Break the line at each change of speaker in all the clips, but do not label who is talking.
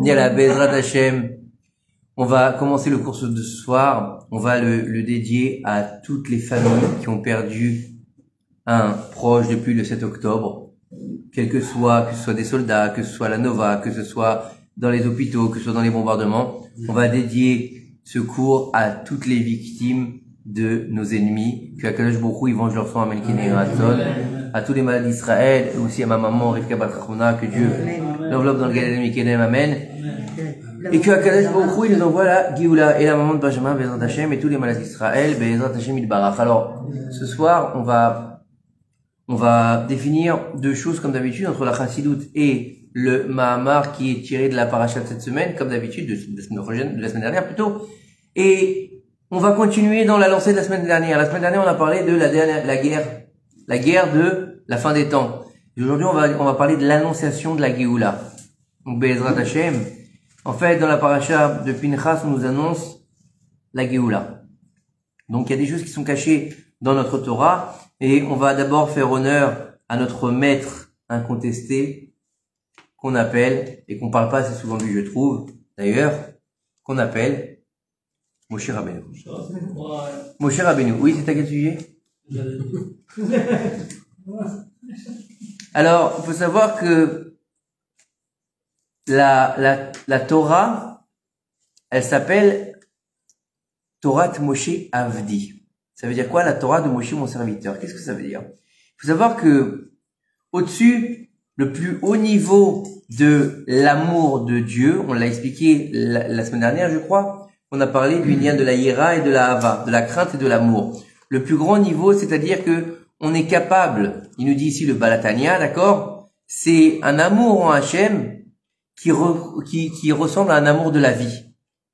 Yalla, Bezrat Hashem. On va commencer le cours de ce soir. On va le dédier à toutes les familles qui ont perdu un proche depuis le 7 octobre. Que ce soit des soldats, que ce soit la Nova, que ce soit dans les hôpitaux, que ce soit dans les bombardements. On va dédier ce cours à toutes les victimes de nos ennemis. Que Akadosh Baruch Hu, il venge leur sang à Melkin et Ratzon. À tous les malades d'Israël, et aussi à ma maman, Rivka Bat Rachona, que Dieu l'enveloppe dans le Galilée Mikedem, Amen. Et que Akadosh Baruch Hu, il nous envoie la Géoula et la maman de Benjamin, Bezrat Hashem, et tous les malades d'Israël, Bezrat Hashem Yitbarach. Alors, ce soir, on va définir deux choses comme d'habitude entre la Chassidoute et le Mahamar qui est tiré de la paracha de cette semaine, comme d'habitude, de la semaine dernière plutôt. Et on va continuer dans la lancée de la semaine dernière. La semaine dernière, on a parlé de la guerre de la fin des temps. Et aujourd'hui, on va parler de l'annonciation de la Géoula. Donc, Bezrat Hashem. En fait, dans la paracha de Pinchas, on nous annonce la Géoula. Donc, il y a des choses qui sont cachées dans notre Torah. Et on va d'abord faire honneur à notre maître incontesté, qu'on appelle, et qu'on parle pas assez souvent de lui, je trouve, d'ailleurs, qu'on appelle Moshe Rabbeinu. Moshe Rabbeinu. Oui, c'est à quel sujet? Alors, il faut savoir que la Torah, elle s'appelle Torah Moshe Avdi. Ça veut dire quoi, la Torah de Moshe, mon serviteur? Qu'est-ce que ça veut dire? Il faut savoir que, au-dessus, le plus haut niveau de l'amour de Dieu, on l'a expliqué la semaine dernière, je crois, on a parlé du lien de la Yira et de la Hava, de la crainte et de l'amour. Le plus grand niveau, c'est-à-dire que on est capable, il nous dit ici le Balatania, d'accord? C'est un amour en Hachem qui ressemble à un amour de la vie.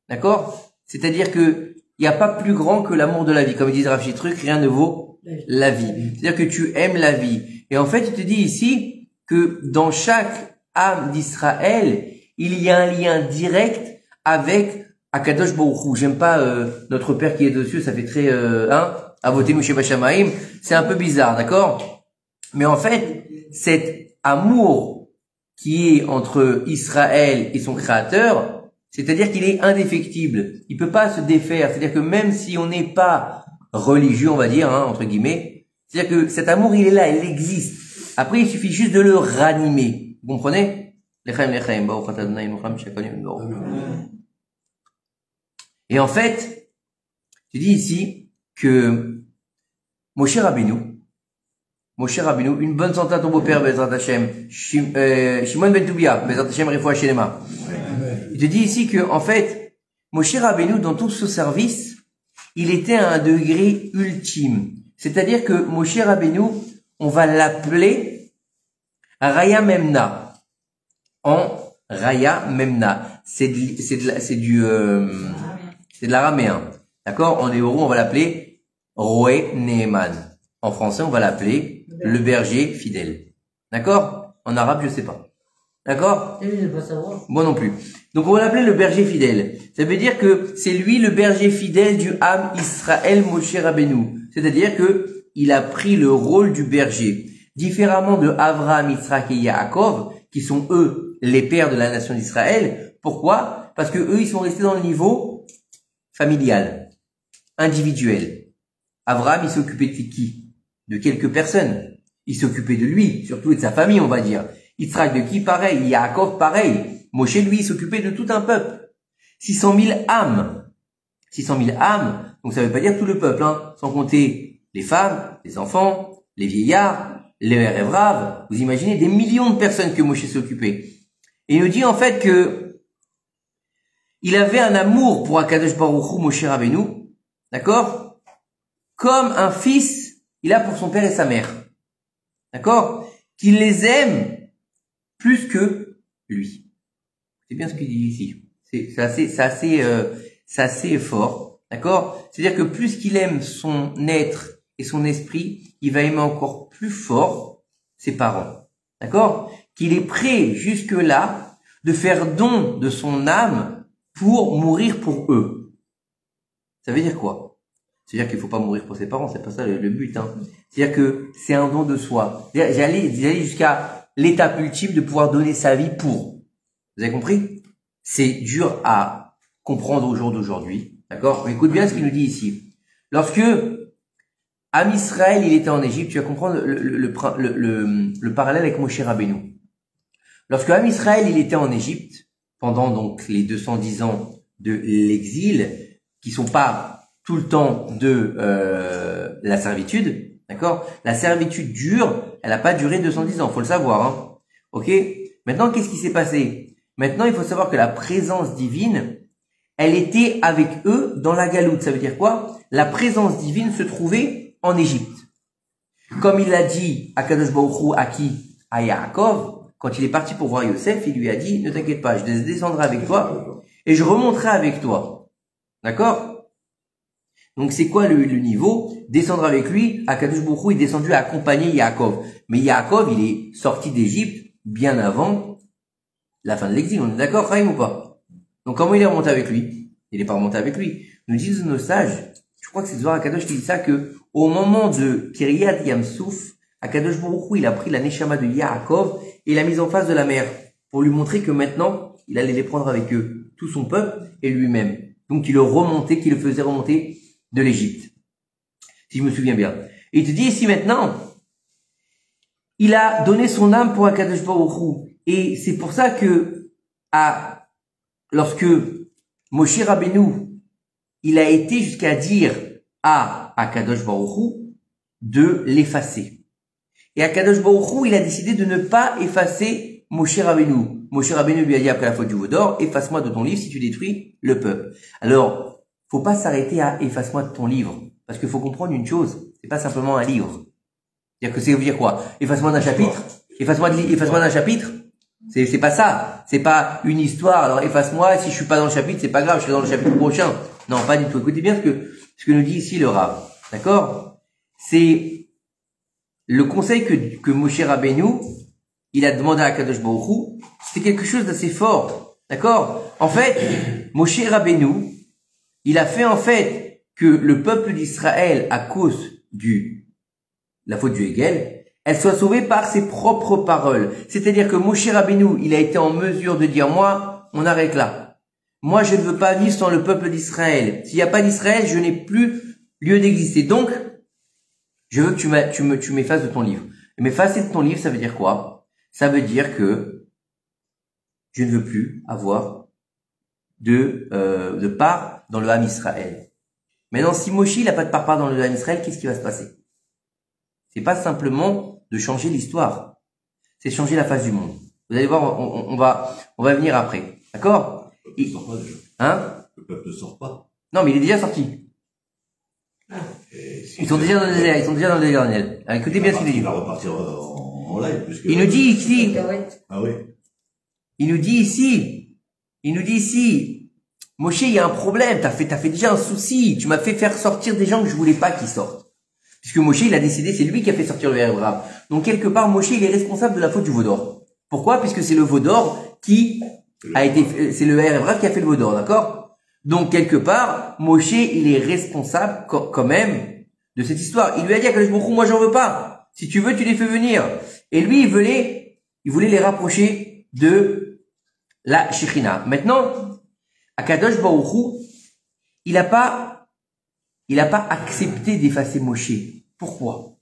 D'accord? C'est-à-dire que il n'y a pas plus grand que l'amour de la vie. Comme ils disent Rav Chitruk, rien ne vaut la vie. C'est-à-dire que tu aimes la vie. Et en fait, il te dit ici que dans chaque âme d'Israël, il y a un lien direct avec Akadosh Baruch Hu. J'aime pas notre Père qui est dessus, ça fait très à voter Moshe Bashamaim. C'est un peu bizarre, d'accord? Mais en fait, cet amour qui est entre Israël et son Créateur, c'est-à-dire qu'il est indéfectible. Il peut pas se défaire. C'est-à-dire que même si on n'est pas religieux, on va dire, entre guillemets, c'est-à-dire que cet amour, il est là, il existe. Après, il suffit juste de le ranimer. Vous comprenez? Et en fait, tu dis ici que Moshe Rabbeinu, une bonne santé à ton beau-père, Bezrat Hashem, Shimon ben Toubia, Bezrat Hashem, Refoua Shelema. Il te dit ici que, en fait, Moshe Rabbeinu, dans tout ce service, il était à un degré ultime. C'est-à-dire que Moshe Rabbeinu, on va l'appeler Raya Memna. En Raya Memna. C'est de l'araméen. D'accord? En hébreu, on va l'appeler Roé Neeman. En français, on va l'appeler le berger fidèle. D'accord? En arabe, je sais pas. D'accord? Moi non plus. Donc on va l'appeler le berger fidèle. Ça veut dire que c'est lui le berger fidèle du Ham Israël Moshe Rabbeinu. C'est-à-dire que il a pris le rôle du berger. Différemment de Avraham, Yitzhak et Yaakov, qui sont eux les pères de la nation d'Israël. Pourquoi? Parce que eux, ils sont restés dans le niveau familial, individuel. Avraham, il s'est occupé de qui? De quelques personnes. Il s'est occupé de lui, surtout de sa famille, on va dire. Yitzhak de qui? Pareil. Yaakov, pareil. Moshe, lui, s'occupait de tout un peuple. 600 000 âmes. 600 000 âmes. Donc ça veut pas dire tout le peuple, sans compter les femmes, les enfants, les vieillards, les rêves. Vous imaginez des millions de personnes que Moshe s'est occupé. Et il nous dit en fait que il avait un amour pour Akadosh Baruch Hu, Moshe Rabbeinu, d'accord? Comme un fils, il a pour son père et sa mère. D'accord? Qu'il les aime plus que lui. C'est bien ce qu'il dit ici. C'est assez fort. D'accord? C'est-à-dire que plus qu'il aime son être et son esprit, il va aimer encore plus fort ses parents. D'accord? Qu'il est prêt jusque-là de faire don de son âme pour mourir pour eux. Ça veut dire quoi? C'est-à-dire qu'il faut pas mourir pour ses parents, c'est pas ça le but. C'est-à-dire que c'est un don de soi. J'allais jusqu'à l'étape ultime de pouvoir donner sa vie pour. Vous avez compris? C'est dur à comprendre au jour d'aujourd'hui. D'accord? Écoute bien ce qu'il nous dit ici. Lorsque Am Israël, il était en Égypte, tu vas comprendre le parallèle avec Moshe Rabbeinu. Lorsque Am Israël, il était en Égypte, pendant donc les 210 ans de l'exil, qui sont pas tout le temps de la servitude, d'accord? La servitude dure, elle n'a pas duré 210 ans, faut le savoir, hein. Ok? Maintenant, qu'est-ce qui s'est passé? Maintenant, il faut savoir que la présence divine, elle était avec eux dans la galoute. Ça veut dire quoi? La présence divine se trouvait en Égypte. Comme il l'a dit à Kadosh Baruch Hu, à qui? À Yaakov, quand il est parti pour voir Yosef, il lui a dit, ne t'inquiète pas, je descendrai avec toi et je remonterai avec toi. D'accord? Donc c'est quoi le niveau? Descendre avec lui, à Kadosh Baruch Hu est descendu à accompagner Yaakov. Mais Yaakov, il est sorti d'Égypte bien avant la fin de l'exil. On est d'accord, Chaim, ou pas? Donc comment il est remonté avec lui? Il n'est pas remonté avec lui. Nous disent nos sages, je crois que c'est Zohar HaKadosh qui dit ça, que au moment de Kiryat Yamsouf, HaKadosh Baruch Hu, il a pris la Neshama de Yaakov et l'a mise en face de la mer pour lui montrer que maintenant, il allait les prendre avec eux, tout son peuple et lui-même. Donc il le remontait, qu'il le faisait remonter de l'Égypte. Si je me souviens bien. Et il te dit ici maintenant, il a donné son âme pour HaKadosh Baruch Hu. Et c'est pour ça que, lorsque Moshe Rabbeinu, il a été jusqu'à dire à HaKadosh Baruch Hu de l'effacer. Et HaKadosh Baruch Hu, il a décidé de ne pas effacer Moshe Rabbeinu. Moshe Rabbeinu lui a dit après la faute du veau d'or, efface-moi de ton livre si tu détruis le peuple. Alors, faut pas s'arrêter à efface-moi de ton livre. Parce qu'il faut comprendre une chose, c'est pas simplement un livre. C'est-à-dire que c'est, veut dire quoi? Efface-moi d'un chapitre? Efface-moi d'un chapitre? C'est pas ça. C'est pas une histoire. Alors, efface-moi, si je suis pas dans le chapitre, c'est pas grave, je serai dans le chapitre prochain. Non, pas du tout. Écoutez bien ce que nous dit ici le Rav. D'accord? C'est le conseil que Moshe Rabbeinu, il a demandé à Kadosh Baruch Hu, c'est quelque chose d'assez fort. D'accord? En fait, Moshe Rabbeinu, il a fait en fait que le peuple d'Israël, à cause la faute du Hegel, elle soit sauvée par ses propres paroles. C'est-à-dire que Moshe Rabbeinu, il a été en mesure de dire, moi, on arrête là. Moi, je ne veux pas vivre sans le peuple d'Israël. S'il n'y a pas d'Israël, je n'ai plus lieu d'exister. Donc, je veux que tu m'effaces de ton livre. M'effacer de ton livre, ça veut dire quoi? Ça veut dire que je ne veux plus avoir de part dans le Ham Israël. Maintenant, si Moshe, il n'a pas de part dans le Ham Israël, qu'est-ce qui va se passer? C'est pas simplement de changer l'histoire. C'est changer la face du monde. Vous allez voir, on va venir après. D'accord?
Le peuple ne sort pas déjà.
Hein?
Le peuple ne sort pas.
Non, mais il est déjà sorti. Ils sont déjà dans le désert, Daniel. Alors, écoutez bien ce qu'il dit.
Il va repartir en live. Puisque...
Il nous dit ici.
Ah oui.
Il nous dit ici. Moshe, il y a un problème. T'as fait déjà un souci. Tu m'as fait faire sortir des gens que je voulais pas qu'ils sortent. Puisque Moshe, il a décidé, c'est lui qui a fait sortir le Erev Rav. Donc, quelque part, Moshe, il est responsable de la faute du veau d'or. Pourquoi? Puisque c'est le veau d'or qui c'est le Erev Rav qui a fait le veau d'or, d'accord? Donc, quelque part, Moshe, il est responsable, quand même, de cette histoire. Il lui a dit à Kadosh Baruch Hu, moi, j'en veux pas. Si tu veux, tu les fais venir. Et lui, il voulait les rapprocher de la Shekhinah. Maintenant, à Kadosh Baruch Hu, il a pas accepté d'effacer Moshe. Pourquoi?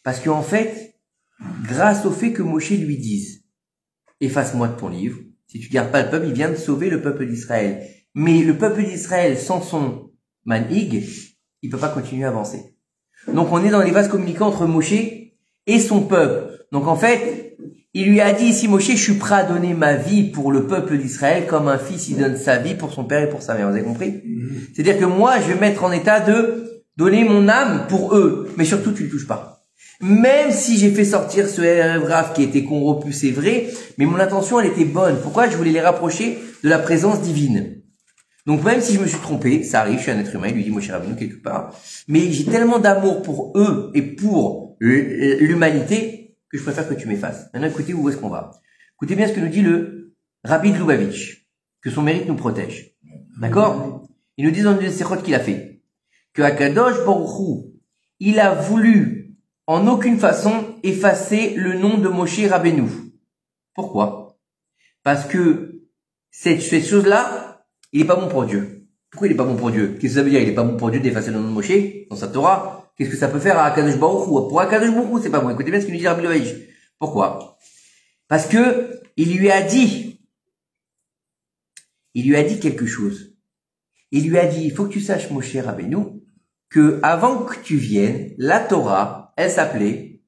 Parce qu'en fait, grâce au fait que Moshe lui dise, efface-moi de ton livre, si tu gardes pas le peuple, il vient de sauver le peuple d'Israël. Mais le peuple d'Israël, sans son manhig, il peut pas continuer à avancer. Donc on est dans les vases communicants entre Moshe et son peuple. Donc en fait, il lui a dit ici, Moshe, je suis prêt à donner ma vie pour le peuple d'Israël comme un fils, il donne sa vie pour son père et pour sa mère. Vous avez compris? C'est-à-dire que moi, je vais mettre en état de donner mon âme pour eux. Mais surtout, tu ne touches pas. Même si j'ai fait sortir ce Erev Rav qui était corrompu, c'est vrai, mais mon intention, elle était bonne. Pourquoi? Je voulais les rapprocher de la présence divine. Donc même si je me suis trompé, ça arrive, je suis un être humain, il lui dit Moshe Rabbeinu quelque part, mais j'ai tellement d'amour pour eux et pour l'humanité que je préfère que tu m'effaces. Maintenant, écoutez où est-ce qu'on va. Écoutez bien ce que nous dit le Rabbi de Lubavitch, que son mérite nous protège. D'accord? Il nous dit dans une séchote qu'il a fait, que Akadosh Baruch Hu, il a voulu en aucune façon effacer le nom de Moshe Rabbeinu. Pourquoi? Parce que cette chose-là, il est pas bon pour Dieu. Pourquoi il est pas bon pour Dieu? Qu'est-ce que ça veut dire? Il est pas bon pour Dieu d'effacer le nom de Moshe dans sa Torah. Qu'est-ce que ça peut faire à Akadosh Baruch Hu? Pour Akadosh Baruch Hu, c'est pas bon. Écoutez bien ce qu'il nous dit Rabbi Loïch. Pourquoi? Parce que il lui a dit quelque chose. Il lui a dit, il faut que tu saches, Moshe Rabbeinu, que avant que tu viennes, la Torah, elle s'appelait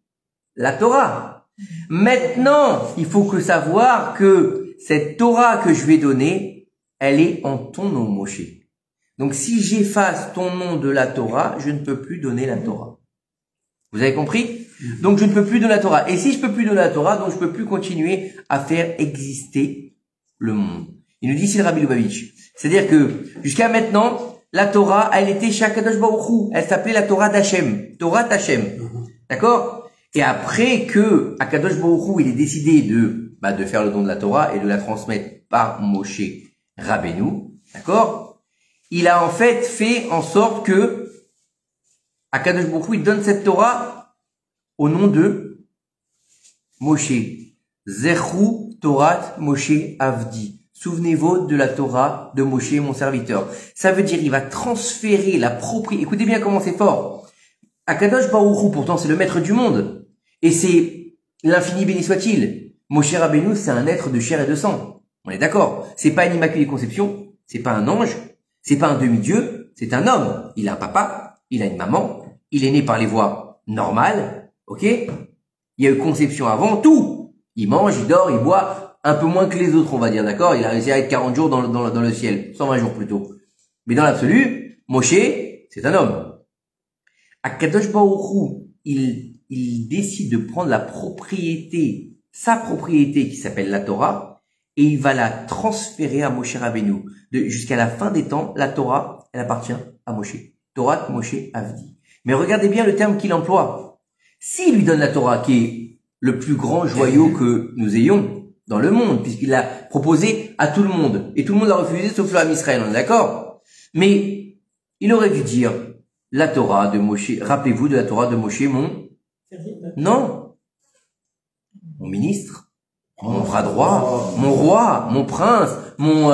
la Torah. Maintenant, il faut que savoir que cette Torah que je vais donner, elle est en ton nom, Moshe. Donc, si j'efface ton nom de la Torah, je ne peux plus donner la Torah. Vous avez compris? Donc, je ne peux plus donner la Torah. Et si je peux plus donner la Torah, donc je peux plus continuer à faire exister le monde. Il nous dit ici le Rabbi Lubavitch. C'est-à-dire que, jusqu'à maintenant, la Torah, elle était chez Akadosh Baruch Hu. Elle s'appelait la Torah d'Hachem. Torah d'Hachem. D'accord? Et après que Akadosh Baruch Hu, il est décidé de faire le don de la Torah et de la transmettre par Moshe Rabbeinu. D'accord? Il a en fait en sorte que Akadosh Baruch Hu, il donne cette Torah au nom de Moshe. Zechu Torat Moshe Avdi. Souvenez-vous de la Torah de Moshe, mon serviteur. Ça veut dire, il va transférer la propriété. Écoutez bien comment c'est fort. Akadosh Baruch Hu, pourtant, c'est le maître du monde. Et c'est l'infini béni soit-il. Moshe Rabbeinu, c'est un être de chair et de sang. On est d'accord. C'est pas une immaculée conception. C'est pas un ange. C'est pas un demi-dieu. C'est un homme. Il a un papa. Il a une maman. Il est né par les voies normales. Ok? Il y a eu conception avant. Tout. Il mange, il dort, il boit. Un peu moins que les autres, on va dire, d'accord? Il a réussi à être 40 jours dans le ciel. 120 jours plutôt. Mais dans l'absolu, Moshe, c'est un homme. Akadosh Baruch Hu, il décide de prendre la propriété, sa propriété qui s'appelle la Torah, et il va la transférer à Moshe Rabbeinu. Jusqu'à la fin des temps, la Torah, elle appartient à Moshe. Torah Moshe Avdi. Mais regardez bien le terme qu'il emploie. S'il lui donne la Torah, qui est le plus grand joyau que nous ayons dans le monde, puisqu'il l'a proposé à tout le monde. Et tout le monde l'a refusé, sauf le Ham Israël, on est d'accord? Mais il aurait dû dire la Torah de Moshe. Rappelez-vous de la Torah de Moshe, non, mon ministre, mon bras droit, mon roi, mon prince, mon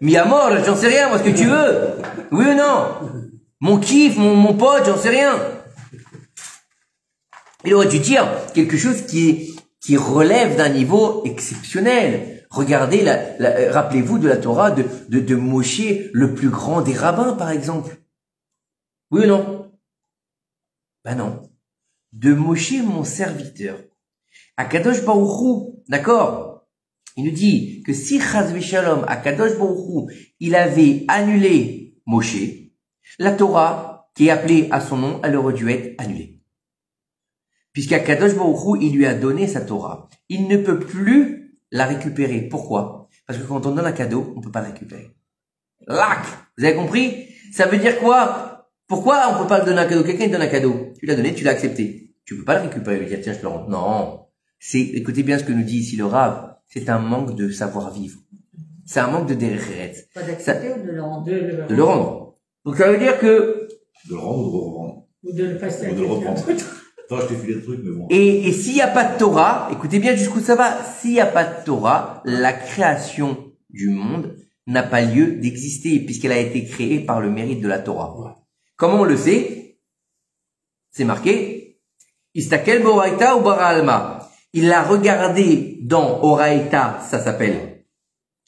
mi-amor, j'en sais rien, moi, ce que tu veux. Oui ou non? Mon kiff, mon pote, j'en sais rien. Il aurait dû dire quelque chose qui relève d'un niveau exceptionnel. Regardez, rappelez-vous de la Torah de Moshe, le plus grand des rabbins, par exemple. Oui ou non? Ben non. De Moshe, mon serviteur. Akadosh Baruch Hu, d'accord? Il nous dit que si Chaz v'Shalom, Akadosh Baruch Hu, il avait annulé Moshe, la Torah, qui est appelée à son nom, elle aurait dû être annulée. Puisqu'Akadosh Baruch Hu, il lui a donné sa Torah. Il ne peut plus la récupérer. Pourquoi? Parce que quand on donne un cadeau, on peut pas le récupérer. Lac! Vous avez compris? Ça veut dire quoi? Pourquoi on peut pas le donner un cadeau? Quelqu'un te donne un cadeau. Tu l'as donné, tu l'as accepté. Tu peux pas le récupérer, lui dire, tiens, je te le rends. Non. Écoutez bien ce que nous dit ici le Rav. C'est un manque de savoir-vivre. C'est un manque de derech.
Pas d'accepter ou de le rendre?
De le rendre. Donc ça veut dire que...
De le rendre ou de le revendre.
Ou de le passer à
Ou de le
quelqu'un
reprendre.
d'autre.
Attends, je t'ai filé le truc, mais bon.
Et s'il n'y a pas de Torah, écoutez bien jusqu'où ça va. S'il n'y a pas de Torah, la création du monde n'a pas lieu d'exister puisqu'elle a été créée par le mérite de la Torah. Comment on le sait? C'est marqué. Istakel bo'raïta ou bara alma. Il l'a regardé dans Oraïta, ça s'appelle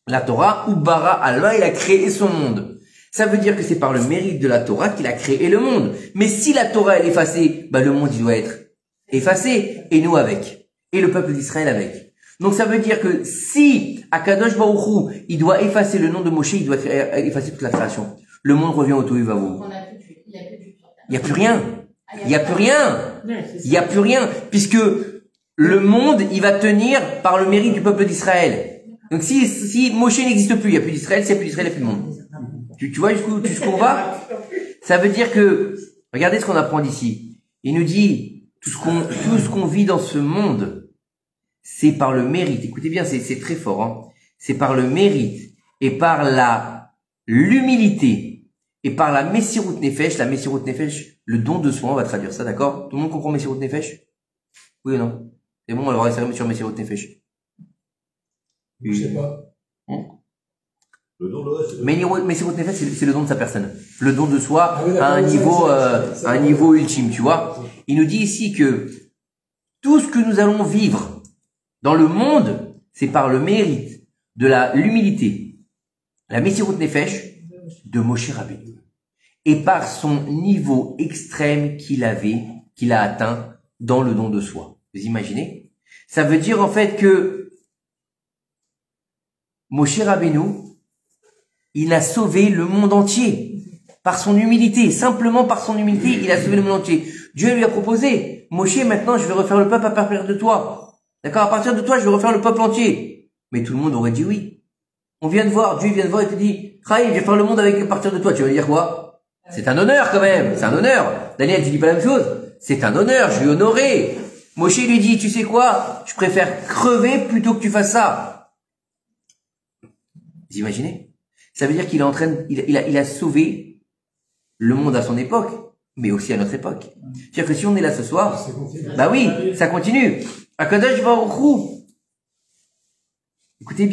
la Torah, ou bara alma, il a créé son monde. Ça veut dire que c'est par le mérite de la Torah qu'il a créé le monde. Mais si la Torah est effacée, le monde il doit être effacé, et nous avec, et le peuple d'Israël avec. Donc ça veut dire que si Akadosh Baruch Hu, il doit effacer le nom de Moshe, il doit effacer toute la création. Le monde revient au tohu vavohu. Il n'y a plus rien. Il n'y a plus rien. Il n'y a plus rien, puisque le monde, il va tenir par le mérite du peuple d'Israël. Donc si Moshe n'existe plus, il n'y a plus d'Israël, s'il n'y a plus d'Israël, il n'y a plus de monde. Tu vois jusqu'où on va? Ça veut dire que, regardez ce qu'on apprend d'ici. Il nous dit, tout ce qu'on vit dans ce monde, c'est par le mérite. Écoutez bien, c'est très fort, hein. C'est par le mérite et par l'humilité et par la Messirut Nefesh. La Messirut Nefesh, le don de soi, on va traduire ça, d'accord? Tout le monde comprend Messirut Nefesh? Oui ou non? C'est bon, on va rester sur Messirut Nefesh.
Je sais pas.
Le don de ouais, c'est
Mais c'est votre nefesh, c'est le don de sa personne. Le don de soi
Ah oui,
à un
d'accord,
niveau,
c'est
à un niveau ultime, tu vois. Il nous dit ici que tout ce que nous allons vivre dans le monde, c'est par le mérite de l'humilité, la Messirut Nefesh de Moshe Rabbeinu. Et par son niveau extrême qu'il a atteint dans le don de soi. Vous imaginez? Ça veut dire en fait que Moshe Rabbeinu, il a sauvé le monde entier par son humilité. Simplement par son humilité, il a sauvé le monde entier. Dieu lui a proposé, Moshe, maintenant je vais refaire le peuple à partir de toi. D'accord? À partir de toi, je vais refaire le peuple entier. Mais tout le monde aurait dit oui. On vient de voir, Dieu vient de voir et te dit, Chaim, je vais faire le monde à partir de toi. Tu vas dire quoi? C'est un honneur quand même, c'est un honneur. Daniel, tu dis pas la même chose? C'est un honneur, je lui honoré. Moshe lui dit, tu sais quoi? Je préfère crever plutôt que tu fasses ça. Vous imaginez? Ça veut dire qu'il est en train, il a sauvé le monde à son époque, mais aussi à notre époque. C'est-à-dire que si on est là ce soir, bah oui, ça continue. Akadosh Baruch Hu. Écoutez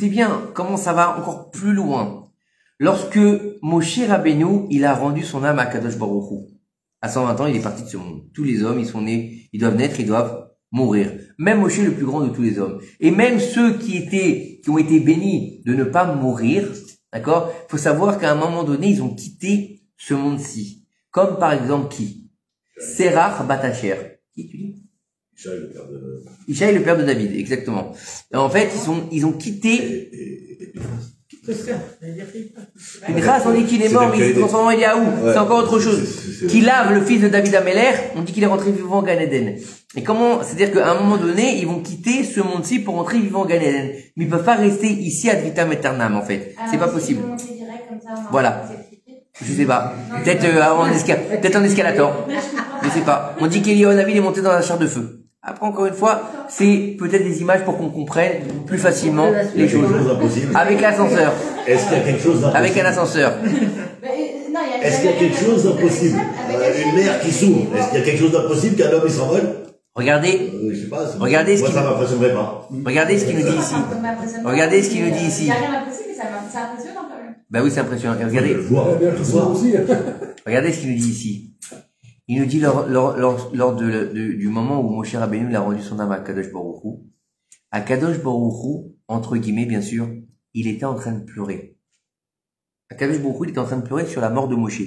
bien, comment ça va encore plus loin. Lorsque Moshe Rabbeinu, il a rendu son âme à Kadosh Baruch Hu. À 120 ans, il est parti de ce monde. Tous les hommes, ils sont nés, ils doivent naître, ils doivent mourir. Même Moshe, le plus grand de tous les hommes. Et même ceux qui ont été bénis de ne pas mourir, d'accord? Il faut savoir qu'à un moment donné, ils ont quitté ce monde-ci. Comme par exemple qui? Serach Batacher. Qui tu dis?
Ishaï, le père de...
Ishaï, le père de David, exactement. Et en fait, ils ont quitté... Pinchas, on dit qu'il est mort, mais il s'est transformé en Eliaou.
Ouais.
C'est encore autre chose. Qui lave le fils de David Améler, on dit qu'il est rentré vivant en Gan Eden. Et comment, c'est-à-dire qu'à un moment donné, ils vont quitter ce monde-ci pour rentrer vivant en Gan Eden. Mais ils peuvent pas rester ici ad vitam aeternam, en fait. C'est pas possible. Voilà. Je sais pas. Peut-être en escalator. Je sais pas. On dit qu'Eliyahu est monté dans la chair de feu. Après, encore une fois, c'est peut-être des images pour qu'on comprenne plus facilement les choses. Avec l'ascenseur.
Est-ce qu'il y a quelque chose d'impossible?
Avec un ascenseur.
Est-ce qu'il y a quelque chose d'impossible? Une mer qui s'ouvre. Est-ce qu'il y a quelque chose d'impossible qu'un homme il s'envole?
Regardez.
Je sais pas.
Regardez ce
moi,
qu'il
ça m'impressionnerait pas.
Regardez ce qu'il nous dit ici. Regardez ce qu'il nous dit ici.
Il n'y a rien d'impossible, mais ça impressionne quand même.
Bah oui, c'est impressionnant. Et regardez.
Je le vois.
Bien
Je le
tout ça
vois.
aussi.
Regardez ce qu'il nous dit ici. Il nous dit lors du moment où Moshe Rabbeinu il a rendu son âme à Kadosh Baruch Hu. À Kadosh Baruch Hu, entre guillemets, bien sûr, il était en train de pleurer. À Kadosh Baruch Hu, il était en train de pleurer sur la mort de Moshe.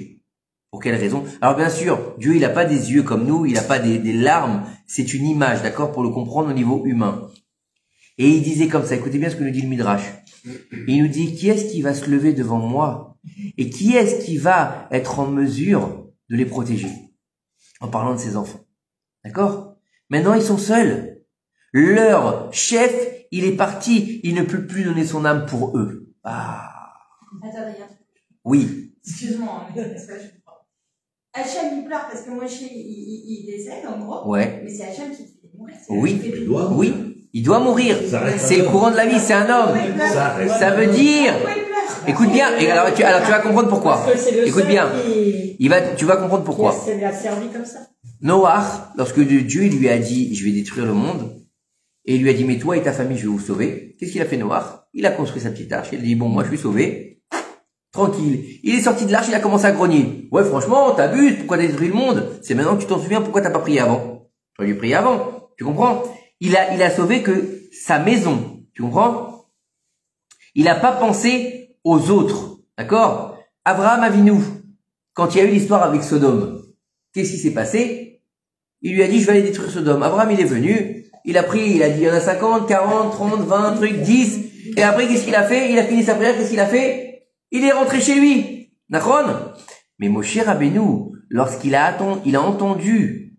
Pour quelle raison? Alors bien sûr, Dieu, il n'a pas des yeux comme nous, il n'a pas des larmes. C'est une image, d'accord, pour le comprendre au niveau humain. Et il disait comme ça, écoutez bien ce que nous dit le Midrash. Il nous dit, qui est-ce qui va se lever devant moi? Et qui est-ce qui va être en mesure de les protéger? En parlant de ses enfants. D'accord? Maintenant, ils sont seuls. Leur chef, il est parti. Il ne peut plus donner son âme pour eux. Ah.
Attends, il y a un truc.
Oui.
Excuse-moi, mais parce que je comprends. Hachem, il pleure parce que Moshe, il décède, en gros.
Ouais.
Mais c'est Hachem qui te fait mourir.
Oui.
Il doit.
Oui. Il doit mourir.
Ça reste
C'est
un
le
homme.
courant de la vie. C'est un homme.
Ça reste.
Ça veut dire...
Pourquoi il pleure?
Écoute bien. Et alors, tu vas comprendre pourquoi.
Parce que c'est le
Écoute
seul
bien.
qui
Tu vas comprendre pourquoi.
a servi comme ça.
Noach, lorsque Dieu lui a dit, je vais détruire le monde, et il lui a dit, mais toi et ta famille, je vais vous sauver. Qu'est-ce qu'il a fait, Noach? Il a construit sa petite arche. Il a dit, bon, moi, je suis sauvé. Tranquille. Il est sorti de l'arche, il a commencé à grogner. Ouais, franchement, t'abuses. Pourquoi t'as détruit le monde? C'est maintenant que tu t'en souviens, pourquoi t'as pas prié avant? Tu aurais dû prier avant. Tu comprends? Il a sauvé que sa maison. Tu comprends? Il a pas pensé aux autres. D'accord? Abraham Avinu, quand il y a eu l'histoire avec Sodome, qu'est-ce qui s'est passé? Il lui a dit, je vais aller détruire Sodome. Abraham, il est venu, il a pris, il a dit, il y en a 50, 40, 30, 20 trucs, 10. Et après, qu'est-ce qu'il a fait? Il a fini sa prière, qu'est-ce qu'il a fait? Il est rentré chez lui. Nachron? Mais Moshe Rabbeinu, lorsqu'il a entendu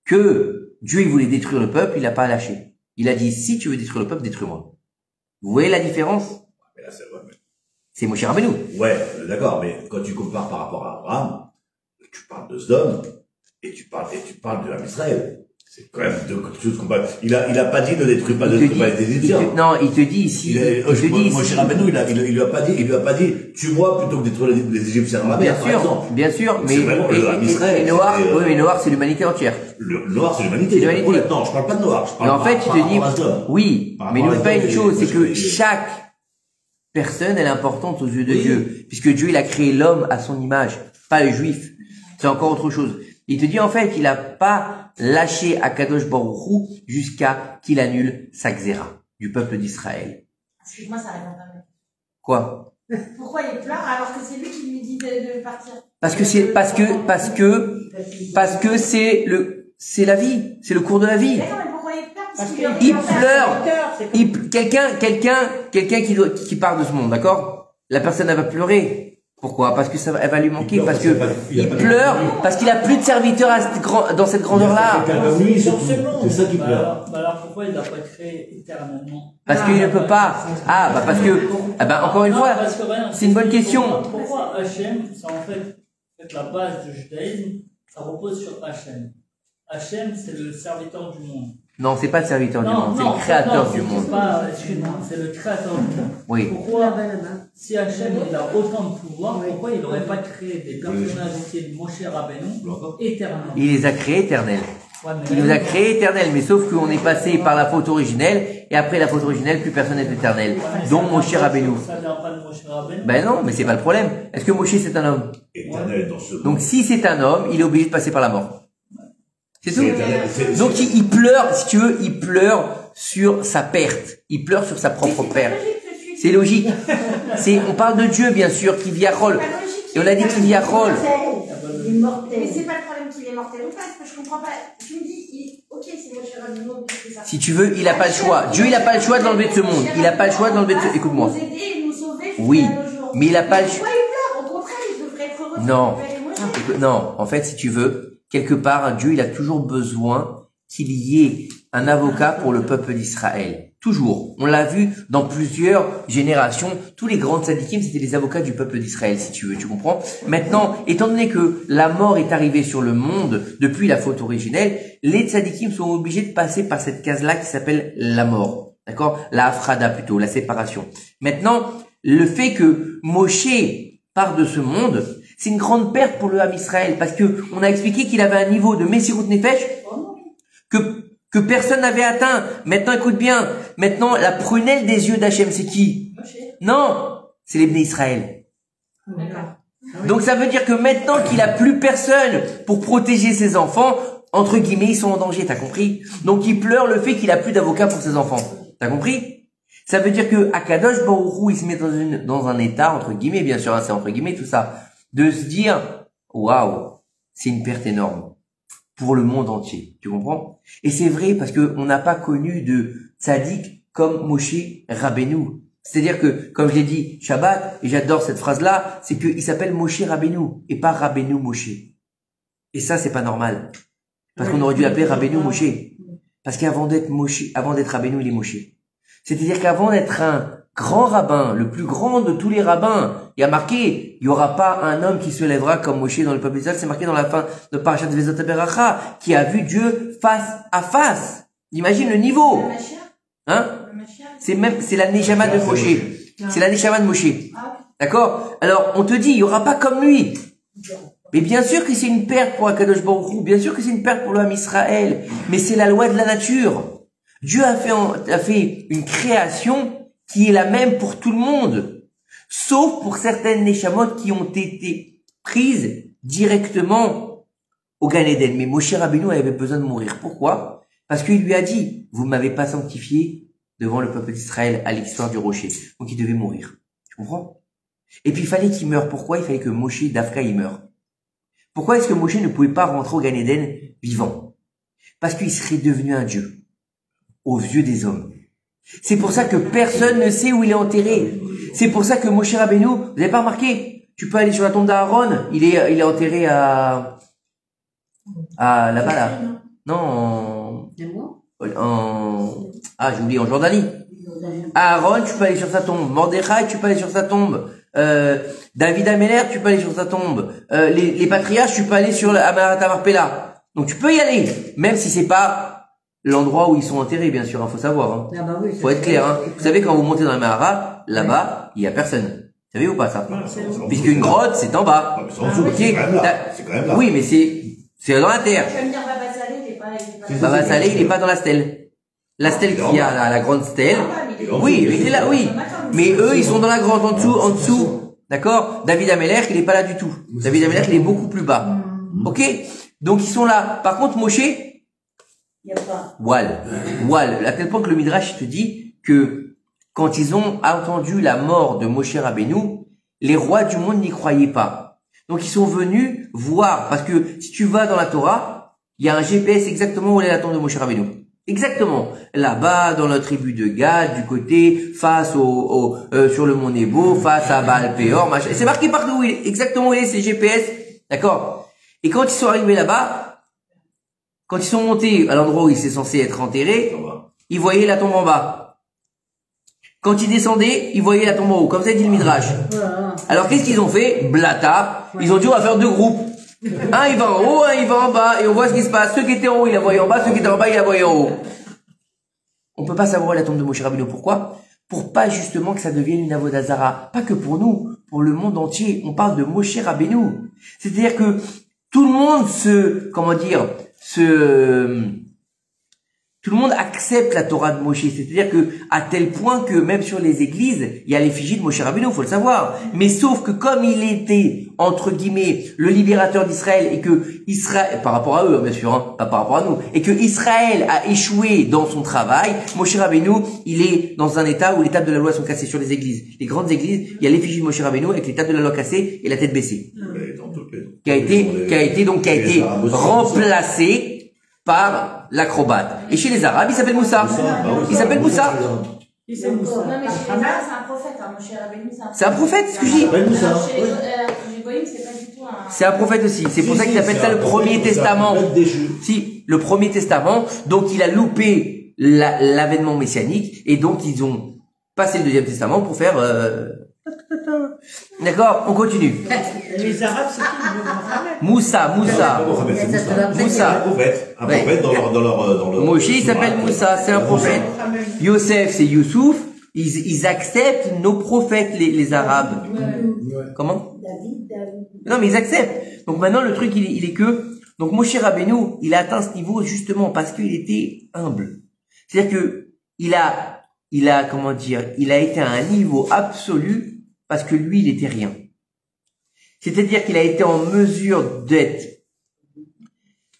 que Dieu, il voulait détruire le peuple, il n'a pas lâché. Il a dit, si tu veux détruire le peuple, détruis-moi. Vous voyez la différence?
Mais là, c'est vrai.
C'est Moshe Rabbeinu.
Ouais, d'accord, mais quand tu compares par rapport à Abraham, tu parles de Sodome, et tu parles de l'âme Israël. C'est quand même deux choses comparables. Il a pas dit ne détruis pas les Égyptiens.
Non, il te dit ici.
Moshe Rabbeinu, il lui a pas dit, tue-moi plutôt que détruire les Égyptiens dans la mer, par exemple.
Bien sûr, mais,
et
Noir, oui, mais Noir, c'est l'humanité entière.
Le Noir, c'est l'humanité. Non, je parle pas de Noir. Je parle
en fait, il te dit, oui, mais n'oublie pas une chose, c'est que chaque personne, elle est importante aux yeux de Dieu. Puisque Dieu, il a créé l'homme à son image, pas le juif. C'est encore autre chose. Il te dit en fait qu'il n'a pas lâché Akadosh Baruch Hu jusqu'à qu'il annule sa xéra du peuple d'Israël.
Excuse-moi, ça répond pas bien.
Quoi?
Pourquoi il pleure alors que c'est lui qui lui dit de partir?
Parce que c'est la vie, c'est le cours de la vie.
D'accord, mais pourquoi il pleure? Parce
Il pleure. Quelqu'un qui part de ce monde, d'accord? La personne, elle va pleurer. Pourquoi? Parce que elle va lui manquer, parce que il pleure, parce qu'il a plus de serviteurs dans cette grandeur-là.
C'est ça qui pleure.
Alors pourquoi il n'a pas créé éternellement?
Parce qu'il ne peut pas. Parce que, encore une fois, c'est une bonne question.
Pourquoi Hachem, c'est en fait la base du judaïsme, ça repose sur Hachem. Hachem, c'est le serviteur du monde.
Non, c'est pas le serviteur du monde, c'est le créateur du monde.
Excuse-moi, c'est le créateur du monde.
Oui.
Pourquoi, si Hachem il a autant de pouvoir, pourquoi il n'aurait pas créé des personnages entiers de Moshe Rabbeinu éternels?
Il les a créés éternels. Il nous a créés éternels, mais sauf qu'on est passé par la faute originelle, et après la faute originelle, plus personne n'est éternel. Donc Moshe Rabbeinu.
Ça vient pas de Moshe Rabbeinu?
Ben non, mais c'est pas le problème. Est-ce que Moshe c'est un homme?
Éternel dans ce monde.
Donc si c'est un homme, il est obligé de passer par la mort. C'est tout. Donc il pleure, si tu veux, il pleure sur sa perte. Il pleure sur sa propre perte. C'est logique. On parle de Dieu, bien sûr, qui vit à Rol. Et on a dit qu'il vit à Rol.
Mais c'est pas le problème qu'il est mortel ou pas, parce que je comprends pas. Tu me dis, ok, c'est Moshe Rabbeinu qui fait ça.
Si tu veux, il a pas le choix. Dieu, il a pas le choix de l'enlever de ce monde. Il a pas le choix de l'enlever de ce... Écoute-moi.
Nous aider et nous sauver.
Oui. Mais il a pas le choix.
Pourquoi il pleure? Au contraire, il devrait être heureux.
Non, en fait, si tu veux, quelque part, Dieu, il a toujours besoin qu'il y ait un avocat pour le peuple d'Israël. Toujours. On l'a vu dans plusieurs générations. Tous les grands tzadikim, c'était les avocats du peuple d'Israël, si tu veux, tu comprends? Maintenant, étant donné que la mort est arrivée sur le monde depuis la faute originelle, les tzadikim sont obligés de passer par cette case-là qui s'appelle la mort. D'accord? La afrada plutôt, la séparation. Maintenant, le fait que Moshe part de ce monde, c'est une grande perte pour le Ham Israël, parce que on a expliqué qu'il avait un niveau de Messirut Nefesh que personne n'avait atteint. Maintenant, écoute bien. Maintenant, la prunelle des yeux d'Hachem, c'est qui? Non, c'est les Bnei Israël. Donc ça veut dire que maintenant qu'il a plus personne pour protéger ses enfants, entre guillemets, ils sont en danger, t'as compris? Donc il pleure le fait qu'il a plus d'avocat pour ses enfants. T'as compris? Ça veut dire que Akadosh Baruch Hu, il se met dans un état, entre guillemets, bien sûr, hein, c'est entre guillemets tout ça, de se dire, waouh, c'est une perte énorme pour le monde entier. Tu comprends? Et c'est vrai parce que on n'a pas connu de tzaddik comme Moshe Rabbeinu. C'est-à-dire que, comme je l'ai dit, Shabbat, et j'adore cette phrase-là, c'est qu'il s'appelle Moshe Rabbeinu et pas Rabbeinu Moshe. Et ça, c'est pas normal. Parce qu'on aurait dû l'appeler Rabbeinu Moshe. Parce qu'avant d'être Rabbeinu, il est Moshe. C'est-à-dire qu'avant d'être un grand rabbin, le plus grand de tous les rabbins, il y a marqué, il n'y aura pas un homme qui se lèvera comme Moshe dans le peuple d'Israël, c'est marqué dans la fin de Parashat Vezot Beracha, qui a vu Dieu face à face. Imagine le niveau. Hein? C'est la Neshama de Moshe. C'est la Neshama de Moshe. D'accord? Alors, on te dit, il n'y aura pas comme lui. Mais bien sûr que c'est une perte pour Akadosh Baruch Hu, bien sûr que c'est une perte pour le Ham Israël, mais c'est la loi de la nature. Dieu a fait une création qui est la même pour tout le monde, sauf pour certaines Neshamot qui ont été prises directement au Gan Eden. Mais Moshe Rabbeinu avait besoin de mourir. Pourquoi? Parce qu'il lui a dit, vous ne m'avez pas sanctifié devant le peuple d'Israël à l'histoire du rocher. Donc il devait mourir. Tu comprends? Et puis il fallait qu'il meure. Pourquoi? Il fallait que Moshe d'Afka il meure. Pourquoi est-ce que Moshe ne pouvait pas rentrer au Gan Eden vivant? Parce qu'il serait devenu un dieu aux yeux des hommes. C'est pour ça que personne ne sait où il est enterré. C'est pour ça que Moshe Rabbeinu, vous n'avez pas remarqué, tu peux aller sur la tombe d'Aaron, il est enterré à là-bas là. Non, j'ai oublié, en Jordanie. Aaron, tu peux aller sur sa tombe. Mordechai, tu peux aller sur sa tombe. David Améler, tu peux aller sur sa tombe. Les patriarches, tu peux aller sur Amarat Marpella. Donc tu peux y aller, même si c'est pas l'endroit où ils sont enterrés, bien sûr, faut savoir. Hein.
Ah bah oui,
Faut être clair. Hein. Vous savez, quand vous montez dans la Mahara, là-bas, il y a personne. Vous savez ou pas ça? Puisqu'une grotte, c'est en bas.
C'est en dessous, c'est quand même là. C'est quand même là.
Oui, mais c'est dans la terre.
Tu vas me dire Baba Salé, il est pas.
Baba Salé, il est pas dans la stèle. La stèle qu'il y a, la grande stèle. Oui, il est là, oui. Mais eux, ils sont dans la grotte en dessous. D'accord? David Ameller, il est pas là du tout. David Ameller, il est beaucoup plus bas. Ok? Donc, ils sont là. Par contre, Moshe,
Il n'y a pas.
Wal. À tel point que le Midrash te dit que quand ils ont entendu la mort de Moshe Rabbeinu, les rois du monde n'y croyaient pas. Donc, ils sont venus voir. Parce que si tu vas dans la Torah, il y a un GPS exactement où est la tombe de Moshe Rabbeinu. Exactement. Là-bas, dans la tribu de Gad, du côté, face sur le mont Nebo, face à Baal Péor, machin. C'est marqué partout où il est, exactement où il est, c'est GPS. D'accord? Et quand ils sont arrivés là-bas, quand ils sont montés à l'endroit où il s'est censé être enterré, ils voyaient la tombe en bas. Quand ils descendaient, ils voyaient la tombe en haut. Comme ça dit le Midrash. Alors qu'est-ce qu'ils ont fait? Blata. Ils ont dit on va faire deux groupes. Un il va en haut, un il va en bas, et on voit ce qui se passe. Ceux qui étaient en haut, il la voyaient en bas, ceux qui étaient en bas, il la voyaient en haut. On peut pas savoir la tombe de Moshe Rabbeinu. Pourquoi? Pour pas justement que ça devienne une avodazara. Pas que pour nous, pour le monde entier. On parle de Moshe Rabbeinu. C'est-à-dire que tout le monde tout le monde accepte la Torah de Moshe. C'est-à-dire que, à tel point que même sur les églises, il y a l'effigie de Moshe Rabbeinu, faut le savoir. Mais sauf que comme il était, entre guillemets, le libérateur d'Israël et que Israël, par rapport à eux, bien sûr, hein, pas par rapport à nous, et que Israël a échoué dans son travail, Moshe Rabbeinu, il est dans un état où les tables de la loi sont cassées sur les églises. Les grandes églises, il y a l'effigie de Moshe Rabbeinu avec les tables de la loi cassées et la tête baissée. Qui a été remplacée par l'acrobate. Et chez les Arabes, il s'appelle Moussa. Il s'appelle Moussa.
C'est Moussa. Non, mais chez les Arabes, c'est un prophète, hein. Moshe Rabbeinu,
c'est un prophète, ce que je dis.
Chez les Goïms, c'est pas du tout un...
C'est un prophète aussi. C'est pour ça qu'il appelle ça le Premier Testament. Si, le Premier Testament. Donc, il a loupé l'avènement messianique. Et donc, ils ont passé le Deuxième Testament pour faire... D'accord, on continue.
Les Arabes, c'est qui?
Moussa.
Un prophète dans leur
Moshe, il s'appelle Moussa, c'est un prophète. Yosef, c'est Youssouf. Ils acceptent nos prophètes, les Arabes. Comment? Non, mais ils acceptent. Donc maintenant, le truc, il est que, donc Moshe Rabbeinu, il a atteint ce niveau justement parce qu'il était humble. C'est-à-dire que, il a été à un niveau absolu parce que lui, il était rien. C'est-à-dire qu'il a été en mesure d'être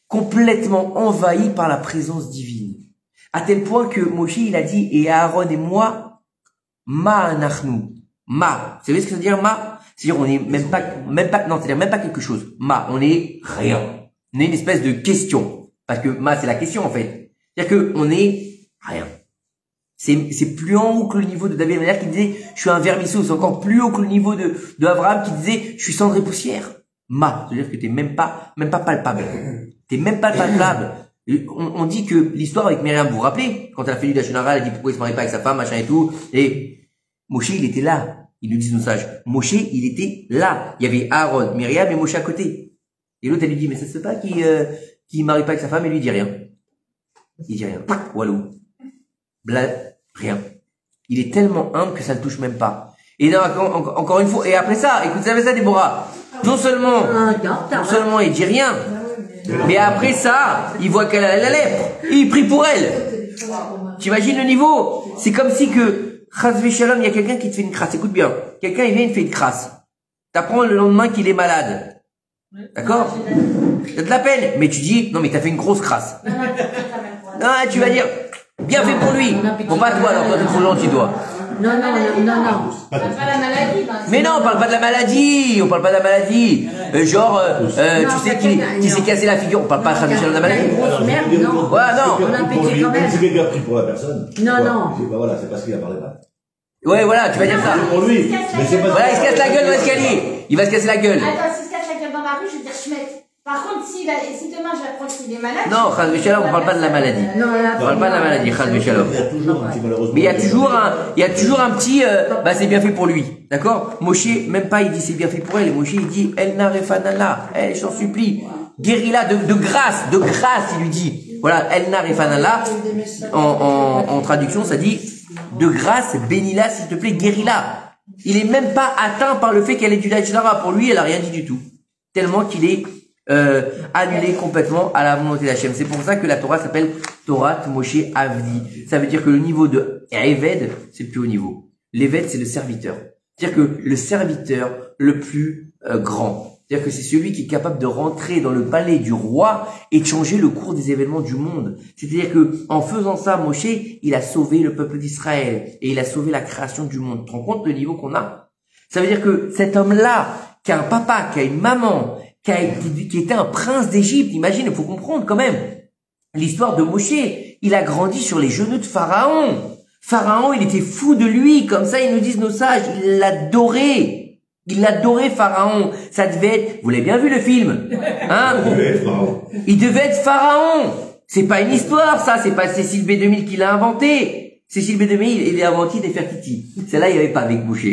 complètement envahi par la présence divine. À tel point que Moshe, il a dit, et Aaron et moi, ma anachnu. Ma. Vous savez ce que ça veut dire, ma? C'est-à-dire, on est même pas quelque chose. Ma. On est rien. On est une espèce de question. Parce que ma, c'est la question, en fait. C'est-à-dire que on est rien. C'est plus en haut que le niveau de David Ameller qui disait je suis un vermisseau, c'est encore plus haut que le niveau de Abraham qui disait je suis cendre et poussière. C'est-à-dire que t'es même pas palpable. T'es même pas palpable. On dit que l'histoire avec Myriam, vous vous rappelez, quand elle a fait du Dachonara, elle a dit pourquoi il se marie pas avec sa femme, machin et tout, et Moshe il était là. Ils nous disent nos sages. Moshe il était là. Il y avait Aaron, Myriam et Moshe à côté. Et l'autre elle lui dit mais ça se fait pas qu'il marie pas avec sa femme et lui dit rien. Il dit rien. Walou. Rien. Il est tellement humble que ça ne touche même pas. Et donc, encore une fois, et après ça, écoute, ça fait ça, Déborah. Non seulement il dit rien, mais après ça, il voit qu'elle a la lèpre. Et il prie pour elle. T'imagines le niveau? C'est comme si que, Chazvé Shalom, il y a quelqu'un qui te fait une crasse. Écoute bien. Quelqu'un, il vient, il te fait une crasse. T'apprends le lendemain qu'il est malade. D'accord? T'as de la peine. Mais tu dis, non, mais t'as fait une grosse crasse. Non, tu vas dire, bien fait pour lui. Bon, pas toi, alors, toi, t'es trop gentil, toi.
Non.
On parle pas de la maladie.
Mais non, on parle pas de la maladie. On parle pas de la maladie. Genre, tu sais qui s'est cassé la figure. On parle pas de la maladie.
Merde, non.
Ouais, non.
On a pété quand même.
C'est quelqu'un pris pour la personne.
Non.
Voilà, c'est parce qu'il a parlé mal.
Ouais, voilà, tu vas dire ça.
Pour lui. Mais c'est pas
Voilà, il se casse la gueule dans l'escalier. Il va se casser la gueule.
Attends, s'il se casse la gueule dans la rue, je vais dire Schmet. Par contre, si demain j'apprends qu'il est malade.
Non, Chaz Shalom, on parle pas de la maladie. On parle pas de la maladie, Chaz Shalom.
Il y a toujours un petit malheureusement.
Mais il y a toujours un petit, c'est bien fait pour lui. D'accord? Moshe, même pas, il dit c'est bien fait pour elle. Et Moshe, il dit, elle n'a refanala. Elle, je t'en supplie. guérilla de grâce, il lui dit. Voilà, Elnar et Fanala, en traduction, ça dit, de grâce, bénis-la, s'il te plaît, guéris-la. Il est même pas atteint par le fait qu'elle ait du Lachidara. Pour lui, elle a rien dit du tout. Tellement qu'il est annulé complètement à la volonté d'Hachem. C'est pour ça que la Torah s'appelle Torah Moshe Avdi. Ça veut dire que le niveau de Eved, c'est le plus haut niveau. L'Eved, c'est le serviteur. C'est-à-dire que le serviteur le plus grand. C'est-à-dire que c'est celui qui est capable de rentrer dans le palais du roi et de changer le cours des événements du monde. C'est-à-dire que en faisant ça, Moshe, il a sauvé le peuple d'Israël et il a sauvé la création du monde. Tu te rends compte le niveau qu'on a? Ça veut dire que cet homme-là, qui a un papa, qui a une maman, qui était un prince d'Égypte, imagine, il faut comprendre quand même l'histoire de Moshe. Il a grandi sur les genoux de Pharaon. Pharaon, il était fou de lui, comme ça ils nous disent nos sages, il l'adorait. Il l'adorait, Pharaon. Ça devait être, vous l'avez bien vu le film, hein? Il devait être Pharaon. C'est pas une histoire, ça, c'est pas Cécile B2000 qui l'a inventé. Cécile B2000, il a inventé Nefertiti. Celle-là, il n'y avait pas avec Moshe.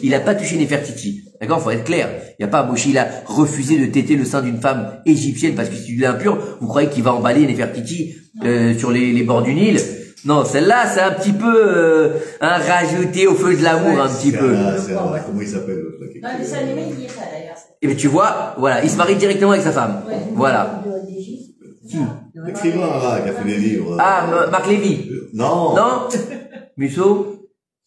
Il a pas touché Nefertiti. D'accord? Faut être clair. Il n'y a pas, Moshe, il a refusé de téter le sein d'une femme égyptienne parce que si il est impur, vous croyez qu'il va emballer Nefertiti, sur les bords du Nil? Non, celle-là, c'est un petit peu, rajouté au feu de l'amour, un petit peu.
Comment il s'appelle, l'autre?
Non, mais ça, il y est ça, d'ailleurs.
Et bien, tu vois, voilà, il se marie directement avec sa femme.
Ouais.
Voilà. Qui?
L'écrivain, là, qui a fait des livres.
Ah, Marc Lévy.
Non.
Non? Musso?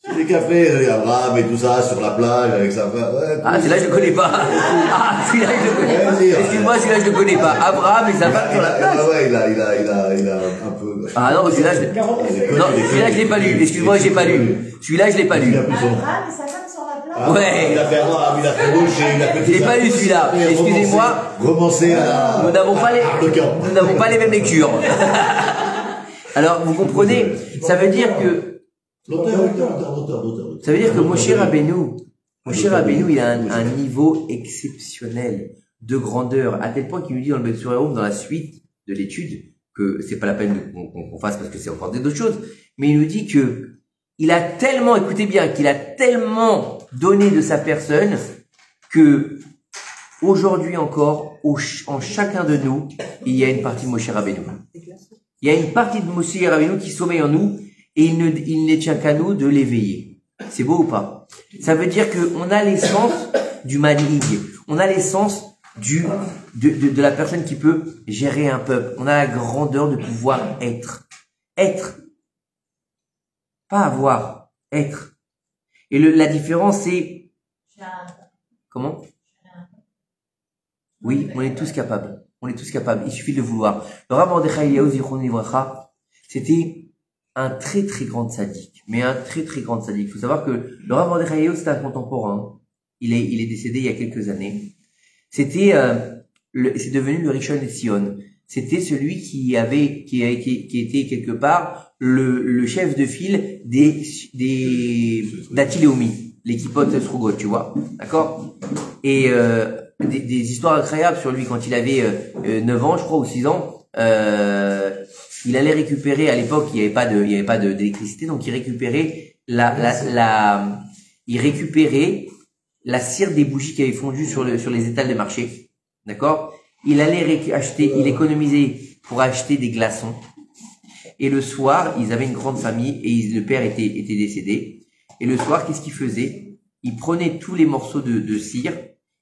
C'est des cafés, Abraham et tout ça, sur la plage, avec sa femme. Ouais,
Ah, celui-là, je le connais pas. Ah, celui-là, je le connais pas. Excuse-moi, celui-là, je le connais pas. Abraham et sa femme sur la plage.
Ouais, il a un peu.
Ah non, celui-là, je l'ai pas lu. Excuse-moi, j'ai pas lu. Celui-là, je l'ai pas lu.
Abraham et sa femme sur la plage.
Ouais.
Il a fait Abraham, il a fait Moshe, il a fait.
Je l'ai pas lu, celui-là. Excusez-moi.
Romancé à.
Nous n'avons pas les mêmes lectures. Alors, vous comprenez, ça veut dire que Moshe Rabbeinu, il a un niveau exceptionnel de grandeur, à tel point qu'il nous dit dans le Betsuréum, dans la suite de l'étude, que c'est pas la peine qu'on fasse parce que c'est encore d'autres choses, mais il nous dit que il a tellement, écoutez bien, qu'il a tellement donné de sa personne que aujourd'hui encore, en chacun de nous, il y a une partie de Moshe Rabbeinu. Il y a une partie de Moshe Rabbeinu qui sommeille en nous et il ne tient qu'à nous de l'éveiller. C'est beau ou pas? Ça veut dire qu'on a l'essence du manhig. On a l'essence de la personne qui peut gérer un peuple. On a la grandeur de pouvoir être. Être. Pas avoir. Être. Et la différence c'est... Comment? Oui, on est tous capables. On est tous capables. Il suffit de le vouloir. Le Rav Mordechai Eliyahu Zichron Livracha, c'était un très très grand sadique. Mais un très très grand sadique. Il faut savoir que le Rav Mordechai Eliyahu, c'est un contemporain. Il est décédé il y a quelques années. C'est devenu le Rishon LeZion. C'était celui qui était quelque part le chef de file d'Atiléomi, l'équipote Srugot, tu vois. D'accord? Et, des histoires incroyables sur lui quand il avait 9 ans, je crois, ou 6 ans. Il allait récupérer, à l'époque, il n'y avait pas d'électricité, donc il récupérait la cire des bougies qui avaient fondu sur les étals des marchés. D'accord? Il allait il économisait pour acheter des glaçons. Et le soir, ils avaient une grande famille et le père était décédé. Et le soir, qu'est-ce qu'il faisait? Il prenait tous les morceaux de cire,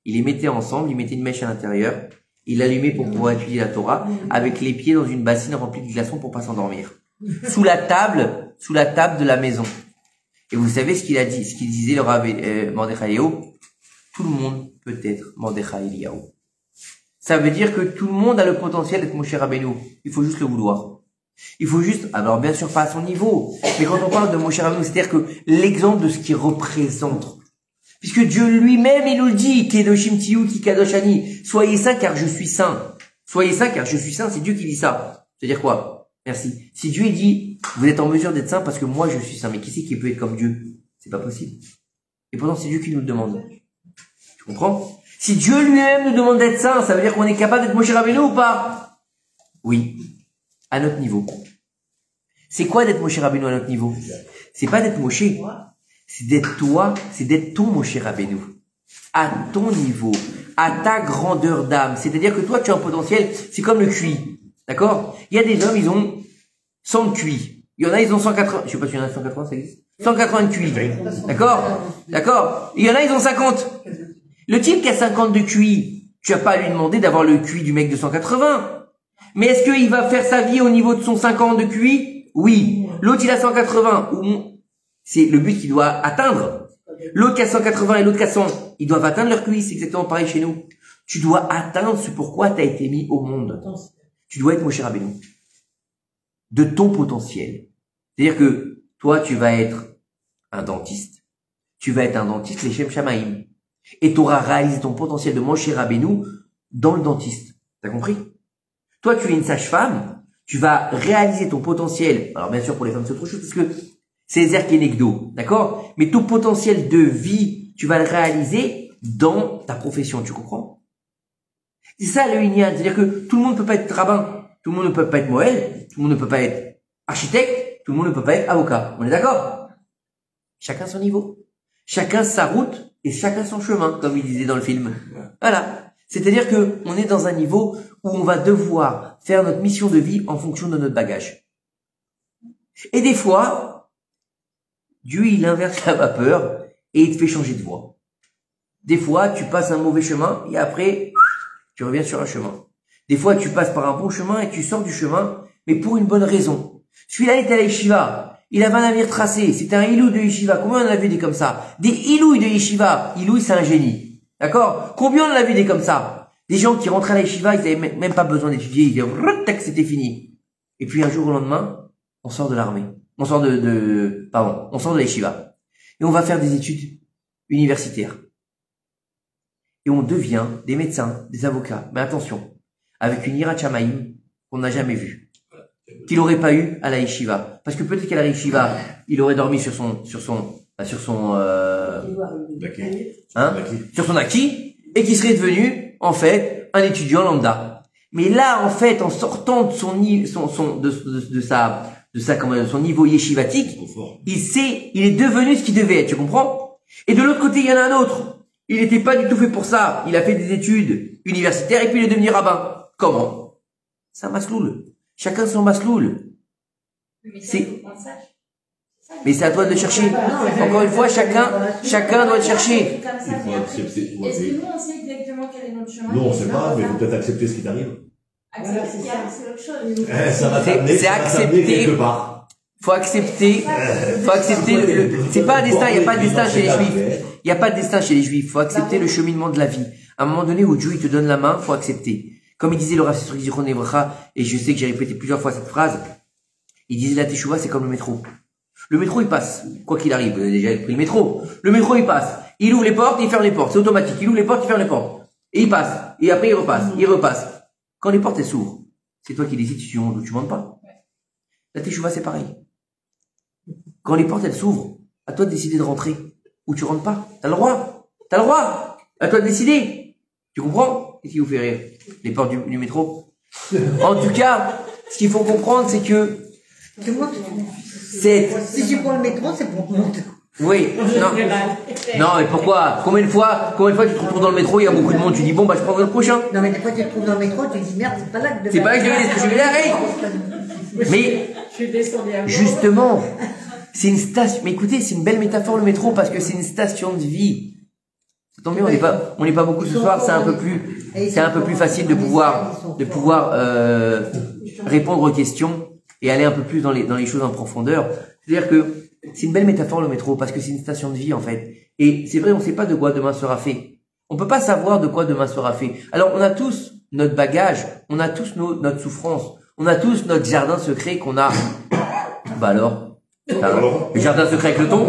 il les mettait ensemble, il mettait une mèche à l'intérieur, il l'allumait pour pouvoir étudier la Torah, avec les pieds dans une bassine remplie de glaçons pour pas s'endormir. Sous la table de la maison. Et vous savez ce qu'il a dit, ce qu'il disait le Rav Mordechai Eliyahu? Tout le monde peut être Mordechai Eliyahu. Ça veut dire que tout le monde a le potentiel d'être Moshe Rabbeinu. Il faut juste le vouloir. Il faut juste, alors bien sûr pas à son niveau, mais quand on parle de Moshe Rabbeinu, c'est-à-dire que l'exemple de ce qu'il représente. Puisque Dieu lui-même, il nous le dit, Kedoshim Tiyu Ki Kadosh Ani, soyez saints car je suis saint. Soyez saints car je suis saint, c'est Dieu qui dit ça. C'est-à-dire quoi? Merci. Si Dieu dit, vous êtes en mesure d'être saint parce que moi je suis saint, mais qui c'est qui peut être comme Dieu? C'est pas possible. Et pourtant c'est Dieu qui nous le demande. Tu comprends? Si Dieu lui-même nous demande d'être saint, ça veut dire qu'on est capable d'être Moshe Rabbeinu ou pas? Oui. À notre niveau. C'est quoi d'être Moshe Rabbeinu à notre niveau? C'est pas d'être Moshe. C'est d'être toi, c'est d'être ton Moshe Rabbeinu. à ton niveau, à ta grandeur d'âme. C'est-à-dire que toi, tu as un potentiel, c'est comme le QI. D'accord? Il y a des hommes, ils ont 100 de QI. Il y en a, ils ont 180. Je sais pas si il y en a 180, ça existe. 180 de QI. D'accord? D'accord? Il y en a, ils ont 50. Le type qui a 50 de QI, tu vas pas à lui demander d'avoir le QI du mec de 180. Mais est-ce qu'il va faire sa vie au niveau de son 50 de QI? Oui. L'autre, il a 180. C'est le but qu'il doit atteindre. L'autre qui a 180 et l'autre qui a 100, ils doivent atteindre leur QI. C'est exactement pareil chez nous. Tu dois atteindre ce pourquoi tu as été mis au monde. Tu dois être Moshe Rabbeinu. De ton potentiel. C'est-à-dire que toi, tu vas être un dentiste. Tu vas être un dentiste, les Shem Shamaim. Et tu auras réalisé ton potentiel de Moshe Rabbeinu dans le dentiste. T'as compris? Toi, tu es une sage-femme. Tu vas réaliser ton potentiel. Alors, bien sûr, pour les femmes, c'est autre chose parce que c'est Ezer Kenegdo. D'accord? Mais ton potentiel de vie, tu vas le réaliser dans ta profession. Tu comprends? C'est ça le Inyan. C'est-à-dire que tout le monde ne peut pas être rabbin. Tout le monde ne peut pas être Moël. Tout le monde ne peut pas être architecte. Tout le monde ne peut pas être avocat. On est d'accord? Chacun son niveau. Chacun sa route et chacun son chemin, comme il disait dans le film. Voilà. C'est-à-dire que on est dans un niveau où on va devoir faire notre mission de vie en fonction de notre bagage. Et des fois, Dieu, il inverse la vapeur et il te fait changer de voie. Des fois, tu passes un mauvais chemin et après, tu reviens sur un chemin. Des fois, tu passes par un bon chemin et tu sors du chemin, mais pour une bonne raison. Celui-là était à la yeshiva. Il avait un navire tracé. C'était un Ilouï de yeshiva. Combien on a vu des comme ça? Des Ilouï de yeshiva. Ilouï, c'est un génie. D'accord? Combien on a vu des comme ça? Des gens qui rentraient à la yeshiva, ils avaient même pas besoin d'étudier. Ils disaient, c'était fini. Et puis un jour au lendemain, on sort de l'armée. On sort on sort de la yeshiva. Et on va faire des études universitaires. Et on devient des médecins, des avocats. Mais attention, avec une Yirat Shamayim qu'on n'a jamais vue. Qu'il n'aurait pas eu à la yeshiva. Parce que peut-être qu'à la yeshiva, il aurait dormi sur son acquis, et qu'il serait devenu, en fait, un étudiant lambda. Mais là, en fait, en sortant de son niveau yeshivatique, il est devenu ce qu'il devait être, tu comprends? Et de l'autre côté, il y en a un autre. Il n'était pas du tout fait pour ça. Il a fait des études universitaires et puis il est devenu rabbin. Comment? C'est un masloul. Chacun son masloul. Mais c'est à toi de le chercher. Encore une fois, chacun doit le chercher.
Est-ce que nous, on sait exactement quel est notre chemin?
Non, on sait pas, mais il faut peut-être accepter ce qui t'arrive.
Accepter, c'est autre chose.
Ça va t'amener quelque part.
Faut accepter c'est pas un destin, il n'y a pas de destin chez les juifs. Il n'y a pas de destin chez les juifs. Faut accepter le cheminement de la vie. À un moment donné où Dieu, il te donne la main, faut accepter. Comme il disait le Rav Sisrouk Zichron Livracha, et je sais que j'ai répété plusieurs fois cette phrase, il disait la teshuva, c'est comme le métro. Le métro, il passe. Quoi qu'il arrive, déjà, il a pris le métro. Le métro, il passe. Il ouvre les portes, il ferme les portes. C'est automatique. Il ouvre les portes, il ferme les portes. Et il passe. Et après, il repasse. Quand les portes, elles s'ouvrent, c'est toi qui décides si tu montes ou tu montes pas. La teshuva, c'est pareil. Quand les portes, elles s'ouvrent, à toi de décider de rentrer. Ou tu rentres pas. T'as le droit. À toi de décider. Tu comprends? Qu'est-ce qui vous fait rire? Les portes du métro. En tout cas, ce qu'il faut comprendre, c'est que
si tu prends le métro, c'est pour monter.
Oui, non, mais pourquoi? Combien de fois tu te retrouves dans le métro, il y a beaucoup de monde, tu dis bon, bah, je prendrai le prochain.
Non, mais des fois, tu te trouves dans le métro, tu dis merde, c'est pas là que
c'est pas là que je vais aller, Mais, justement, c'est une station, mais écoutez, c'est une belle métaphore le métro parce que c'est une station de vie. Tant mieux, on n'est pas beaucoup ce soir, c'est un peu plus facile de pouvoir répondre aux questions et aller un peu plus dans les choses en profondeur. C'est-à-dire que c'est une belle métaphore le métro parce que c'est une station de vie en fait. Et c'est vrai, on ne sait pas de quoi demain sera fait. On peut pas savoir de quoi demain sera fait. Alors on a tous notre bagage, on a tous notre souffrance, on a tous notre jardin secret qu'on a. Bah alors, le jardin secret avec le thon.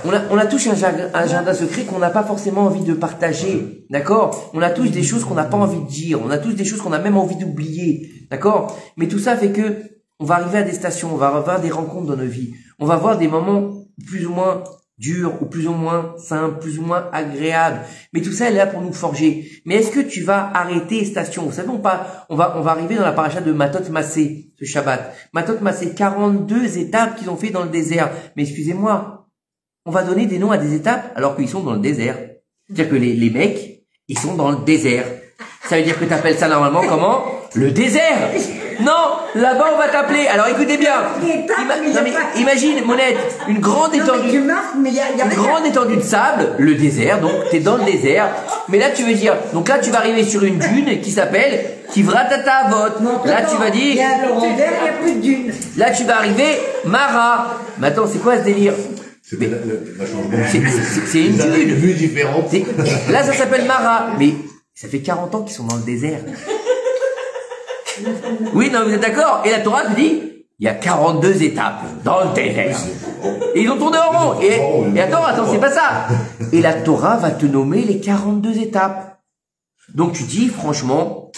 On a tous un jardin secret qu'on n'a pas forcément envie de partager, d'accord? On a tous des choses qu'on n'a pas envie de dire, on a tous des choses qu'on a même envie d'oublier, d'accord? Mais tout ça fait que on va arriver à des stations, on va avoir des rencontres dans nos vies, on va avoir des moments plus ou moins durs, ou plus ou moins simples, plus ou moins agréables. Mais tout ça, elle est là pour nous forger. Mais est-ce que tu vas arrêter station? Vous savez, on va arriver dans la paracha de Matot Massé, ce Shabbat. Matot Massé, 42 étapes qu'ils ont fait dans le désert. Mais excusez-moi, on va donner des noms à des étapes alors qu'ils sont dans le désert. C'est-à-dire que les mecs, ils sont dans le désert. Ça veut dire que t'appelles ça normalement comment? Le désert. Non, là-bas on va t'appeler. Alors écoutez bien. Imagine, Monette, une grande étendue. Une grande étendue de sable, le désert. Donc t'es dans le désert. Mais là tu veux dire, donc là tu vas arriver sur une dune qui s'appelle Kivratata Avot. Là tu vas dire.
Il y a le désert, il n'y a plus de dune.
Là tu vas arriver Mara. Mais attends, c'est quoi ce délire? C'est une
vue différente.
Là ça s'appelle Mara. Mais ça fait 40 ans qu'ils sont dans le désert. Oui, non, vous êtes d'accord? Et la Torah te dit, il y a 42 étapes dans le désert. Et ils ont tourné en rond. Et attends, c'est pas ça. Et la Torah va te nommer les 42 étapes. Donc tu dis, franchement,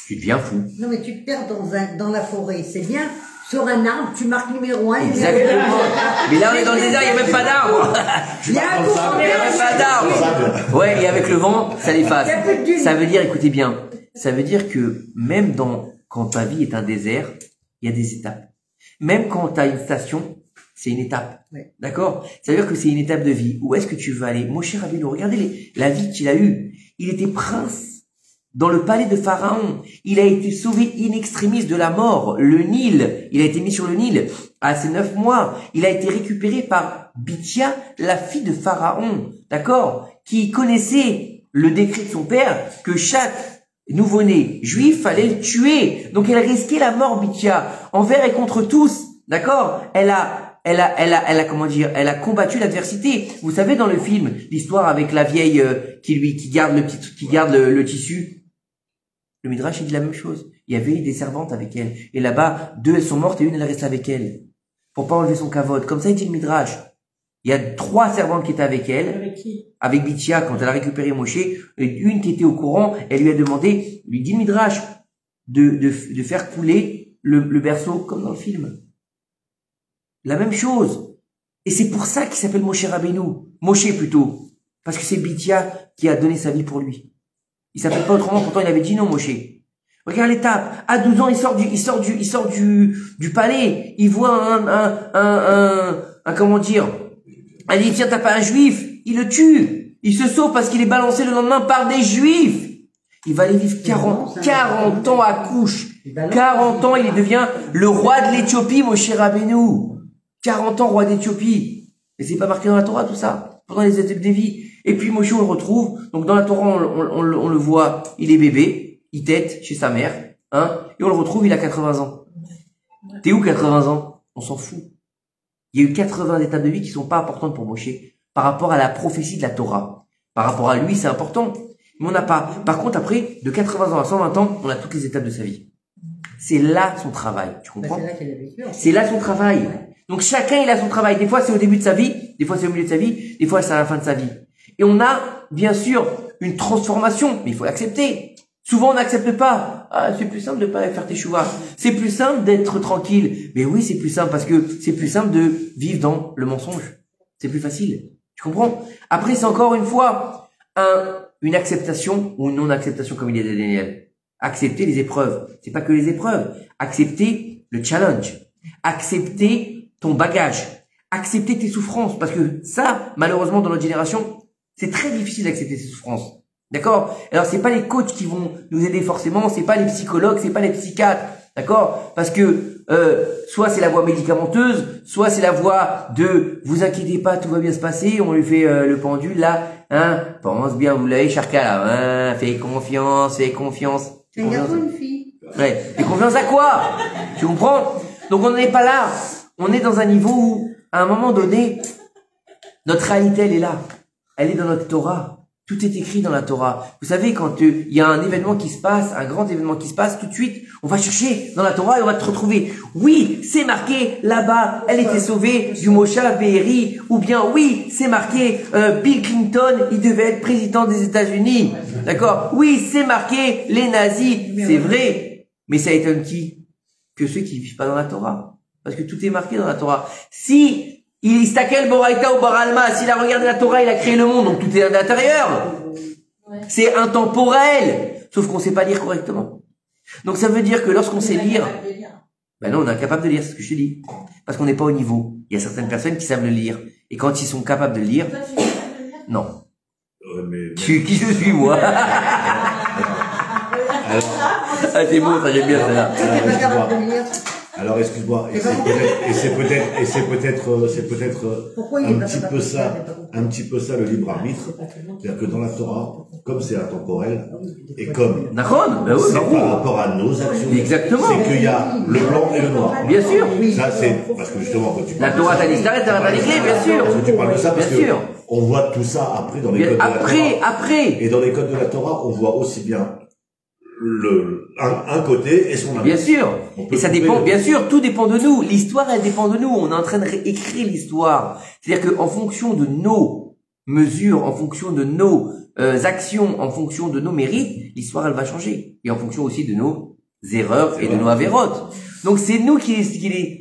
tu deviens fou.
Non, mais tu te perds dans la forêt. C'est bien. Sur un arbre, tu marques numéro 1.
Exactement. Mais là, on est dans le désert, il n'y a même pas d'arbre.
Il y a
même pas d'arbre. Ouais, et avec le vent, ça l'efface. Ça veut dire, écoutez bien, ça veut dire que même quand ta vie est un désert, il y a des étapes. Même quand tu as une station, c'est une étape.
Ouais.
D'accord? Ça veut dire que c'est une étape de vie. Où est-ce que tu veux aller? Moshe Rabbeinu, regardez la vie qu'il a eue. Il était prince dans le palais de Pharaon. Il a été sauvé in extremis de la mort. Le Nil, il a été mis sur le Nil à ses 9 mois. Il a été récupéré par Bithia, la fille de Pharaon. D'accord? Qui connaissait le décret de son père que chaque nouveau-né juif fallait le tuer. Donc elle a risqué la mort, Bithia, envers et contre tous. D'accord? Elle a comment dire, elle a combattu l'adversité. Vous savez, dans le film, l'histoire avec la vieille qui garde le tissu. Le Midrash, il dit la même chose. Il y avait des servantes avec elle. Et là-bas, 2, elles sont mortes et une, elle reste avec elle. Pour pas enlever son kavod. Comme ça, il dit le Midrash. Il y a 3 servantes qui étaient avec elle.
Avec qui?
Avec Bithia, quand elle a récupéré Moshe. Et une qui était au courant, elle lui a demandé, lui dit le Midrash, de faire couler le berceau, comme dans le film. La même chose. Et c'est pour ça qu'il s'appelle Moshe Rabbeinu. Moshe plutôt. Parce que c'est Bithia qui a donné sa vie pour lui. Il s'appelle pas autrement, pourtant il avait dit non, Moshe. Regarde l'étape. À 12 ans, il sort du palais. Il voit comment dire. Elle dit, tiens, t'as pas un juif. Il le tue. Il se sauve parce qu'il est balancé le lendemain par des juifs. Il va aller vivre 40 ans à couche. 40 ans, il devient le roi de l'Éthiopie, Moshe Rabbeinu. 40 ans, roi d'Éthiopie. Et c'est pas marqué dans la Torah, tout ça. Pendant les étapes des vies. Et puis Moshe, on le retrouve. Donc dans la Torah, on le voit, il est bébé, il tète chez sa mère, hein. Et on le retrouve, il a 80 ans. T'es où 80 ans? On s'en fout. Il y a eu 80 étapes de vie qui sont pas importantes pour Moshe. Par rapport à la prophétie de la Torah. Par rapport à lui, c'est important. Mais on n'a pas. Par contre, après, de 80 ans à 120 ans, on a toutes les étapes de sa vie. C'est là son travail. Tu comprends? C'est là son travail. Donc chacun, il a son travail. Des fois, c'est au début de sa vie. Des fois, c'est au milieu de sa vie. Des fois, c'est à la fin de sa vie. Et on a, bien sûr, une transformation. Mais il faut l'accepter. Souvent, on n'accepte pas. Ah, c'est plus simple de pas faire tes chouvas. C'est plus simple d'être tranquille. Mais oui, c'est plus simple parce que c'est plus simple de vivre dans le mensonge. C'est plus facile. Tu comprends? Après, c'est encore une fois une acceptation ou une non-acceptation, comme il y a des Daniel. Accepter les épreuves. C'est pas que les épreuves. Accepter le challenge. Accepter ton bagage. Accepter tes souffrances. Parce que ça, malheureusement, dans notre génération, c'est très difficile d'accepter ces souffrances. D'accord? Alors, c'est pas les coachs qui vont nous aider forcément, c'est pas les psychologues, c'est pas les psychiatres. D'accord? Parce que, soit c'est la voie médicamenteuse, soit c'est la voie de vous inquiétez pas, tout va bien se passer, on lui fait le pendule là, hein, pense bien, vous l'avez Charka là, hein, fais confiance, fais confiance.
Un garçon, une fille.
Ouais, fais confiance à quoi? Tu comprends? Donc on n'est pas là, on est dans un niveau où, à un moment donné, notre réalité elle est là, elle est dans notre Torah. Tout est écrit dans la Torah. Vous savez, quand il y a un événement qui se passe, un grand événement qui se passe, tout de suite, on va chercher dans la Torah et on va te retrouver. Oui, c'est marqué là-bas, elle était sauvée du Moshav Be'eri. Ou bien, oui, c'est marqué Bill Clinton, il devait être président des États-Unis. D'accord? Oui, c'est marqué les nazis. C'est vrai. Mais ça étonne qui? Que ceux qui vivent pas dans la Torah. Parce que tout est marqué dans la Torah. Si il stakel boraita ou baralma, s'il a regardé la Torah, il a créé le monde, donc tout est à l'intérieur. Ouais. C'est intemporel. Sauf qu'on sait pas lire correctement. Donc ça veut dire que lorsqu'on sait lire, ben non, on est incapable de lire, c'est ce que je te dis. Parce qu'on n'est pas au niveau. Il y a certaines personnes qui savent le lire Et quand ils sont capables de lire,
Toi, tu es capable de le faire?
non.
Mais...
Qui je suis, moi? Ah, c'est beau, ça, j'aime bien celle-là.
Alors, excuse-moi, et c'est peut-être un petit peu ça le libre arbitre. C'est-à-dire que dans la Torah, comme c'est intemporel, et comme
D'accord, ben oui,
c'est par rapport à nos actions,
exactement.
c'est qu'il y a le blanc et le noir.
Bien sûr.
Ça, c'est, parce que justement, quand tu
La
parles
Torah t'a dit, la Torah t'a dit, bien sûr.
parce que tu parles de ça, parce
Bien
que
sûr.
on voit tout ça après dans les codes de la Torah.
Après.
Et dans les codes de la Torah, on voit aussi bien un côté et son inverse.
Bien sûr. Et ça dépend, bien sûr, tout dépend de nous. L'histoire, elle dépend de nous. On est en train de réécrire l'histoire. C'est-à-dire qu'en fonction de nos mesures, en fonction de nos actions, en fonction de nos mérites, l'histoire, elle va changer. Et en fonction aussi de nos erreurs et de nos avérotes. Donc c'est nous qui décidons.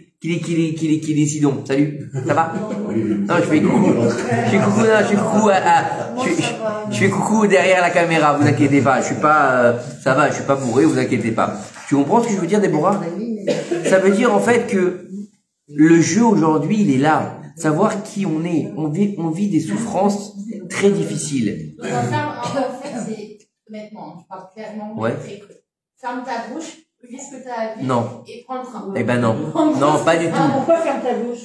Salut. Ça va? Non, je fais coucou. Je fais coucou derrière la caméra, vous inquiétez pas. Je suis pas, ça va, je suis pas bourré, vous inquiétez pas. Tu comprends ce que je veux dire, Déborah? Ça veut dire en fait que le jeu aujourd'hui, il est là. Savoir qui on est. On vit des souffrances très difficiles.
Donc, en fait, c'est, honnêtement, je parle clairement,
Ouais.
très cru. Ferme ta bouche, vis ce que t'as à vivre,
Non.
et prends le train.
Eh ben non. Non, pas du tout.
Pourquoi ferme ta bouche?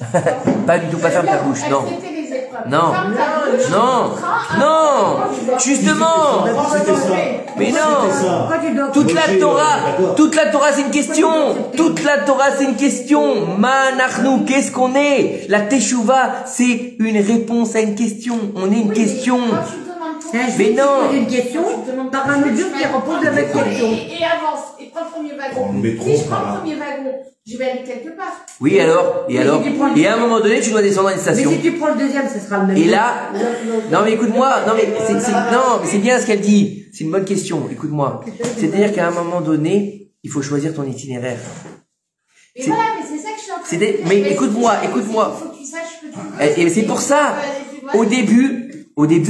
Pas du tout, pas ferme ta bouche, non.
Accepter les épreuves.
Non.
Ferme ta bouche,
Non. Non. Justement.
C'était ça.
Mais non.
C'était ça.
Pourquoi tu dois...
Toute la
D'accord.
Torah, c'est une question. Toute la Torah, c'est une question. Manachnu, qu'est-ce qu'on est? La Teshuvah, c'est une réponse à une question. On est une question.
Quand tu demandes ton
Mais non.
une question par un autre jour qui repose la même question.
Et avance, et prends le premier wagon.
Prends le métro,
Si je prends
par là.
le premier wagon, je vais aller quelque part.
Oui, alors? Et à un moment donné, tu dois descendre à une
Mais
station.
si tu prends le deuxième, ce sera le même.
Et là, non mais écoute-moi, non mais c'est bien ce qu'elle dit. C'est une bonne question. Écoute-moi. C'est-à-dire qu'à un moment donné, il faut choisir ton itinéraire.
Et
C'est-
voilà, mais c'est ça que je suis en train de
c'est-
dire.
mais
Mais
écoute-moi.
Il faut que tu saches que tu veux.
Et c'est pour ça. Au début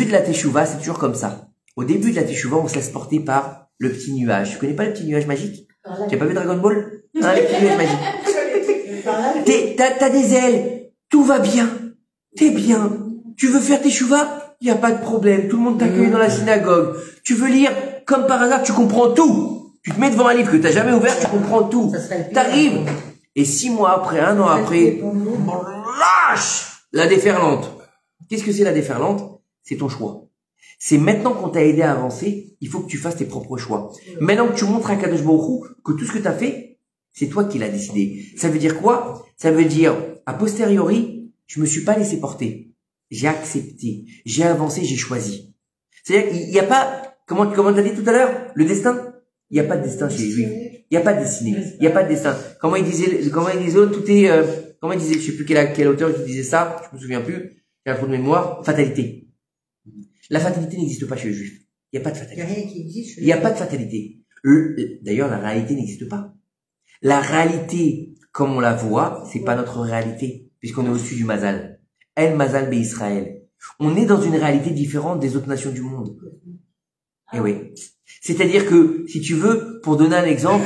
de la Teshuvah, c'est toujours comme ça. Au début de la Teshuvah, on se laisse porter par le petit nuage. Tu connais pas le petit nuage magique? Tu as pas vu Dragon Ball? Hein, le petit nuage magique. T'as des ailes. Tout va bien. T'es bien. Tu veux faire Teshuvah? Y a pas de problème. Tout le monde t'accueille dans la synagogue. Tu veux lire? Comme par hasard, tu comprends tout. Tu te mets devant un livre que t'as jamais ouvert, tu comprends tout.
Ça serait le pire.
T'arrives. Et 6 mois après, 1 an après, lâche la déferlante. Qu'est-ce que c'est la déferlante? C'est ton choix. C'est maintenant qu'on t'a aidé à avancer, il faut que tu fasses tes propres choix. Maintenant que tu montres à Kadosh Baruch Hu que tout ce que t'as fait, c'est toi qui l'as décidé. Ça veut dire quoi? Ça veut dire, a posteriori, je me suis pas laissé porter. J'ai accepté. J'ai avancé, j'ai choisi. C'est-à-dire qu'il n'y a pas, comment t'as dit tout à l'heure, le destin? Il n'y a pas de destin chez les Juifs. Il n'y a pas de destinée. Il n'y a pas de destin. Comment il disait l'autre, tout est, comment il disait, je sais plus quel auteur qui disait ça, je me souviens plus, j'ai un trou de mémoire, fatalité. La fatalité n'existe pas chez les Juifs. Il n'y a pas de
Il n'y a
fatalité.
rien qui existe.
Il n'y a pas de fatalité. D'ailleurs, la réalité n'existe pas. La réalité, comme on la voit, c'est pas notre réalité, puisqu'on est au-dessus du Mazal. El Mazal Be Israël. On est dans une réalité différente des autres nations du monde. Eh oui. C'est-à-dire que, si tu veux, pour donner un exemple,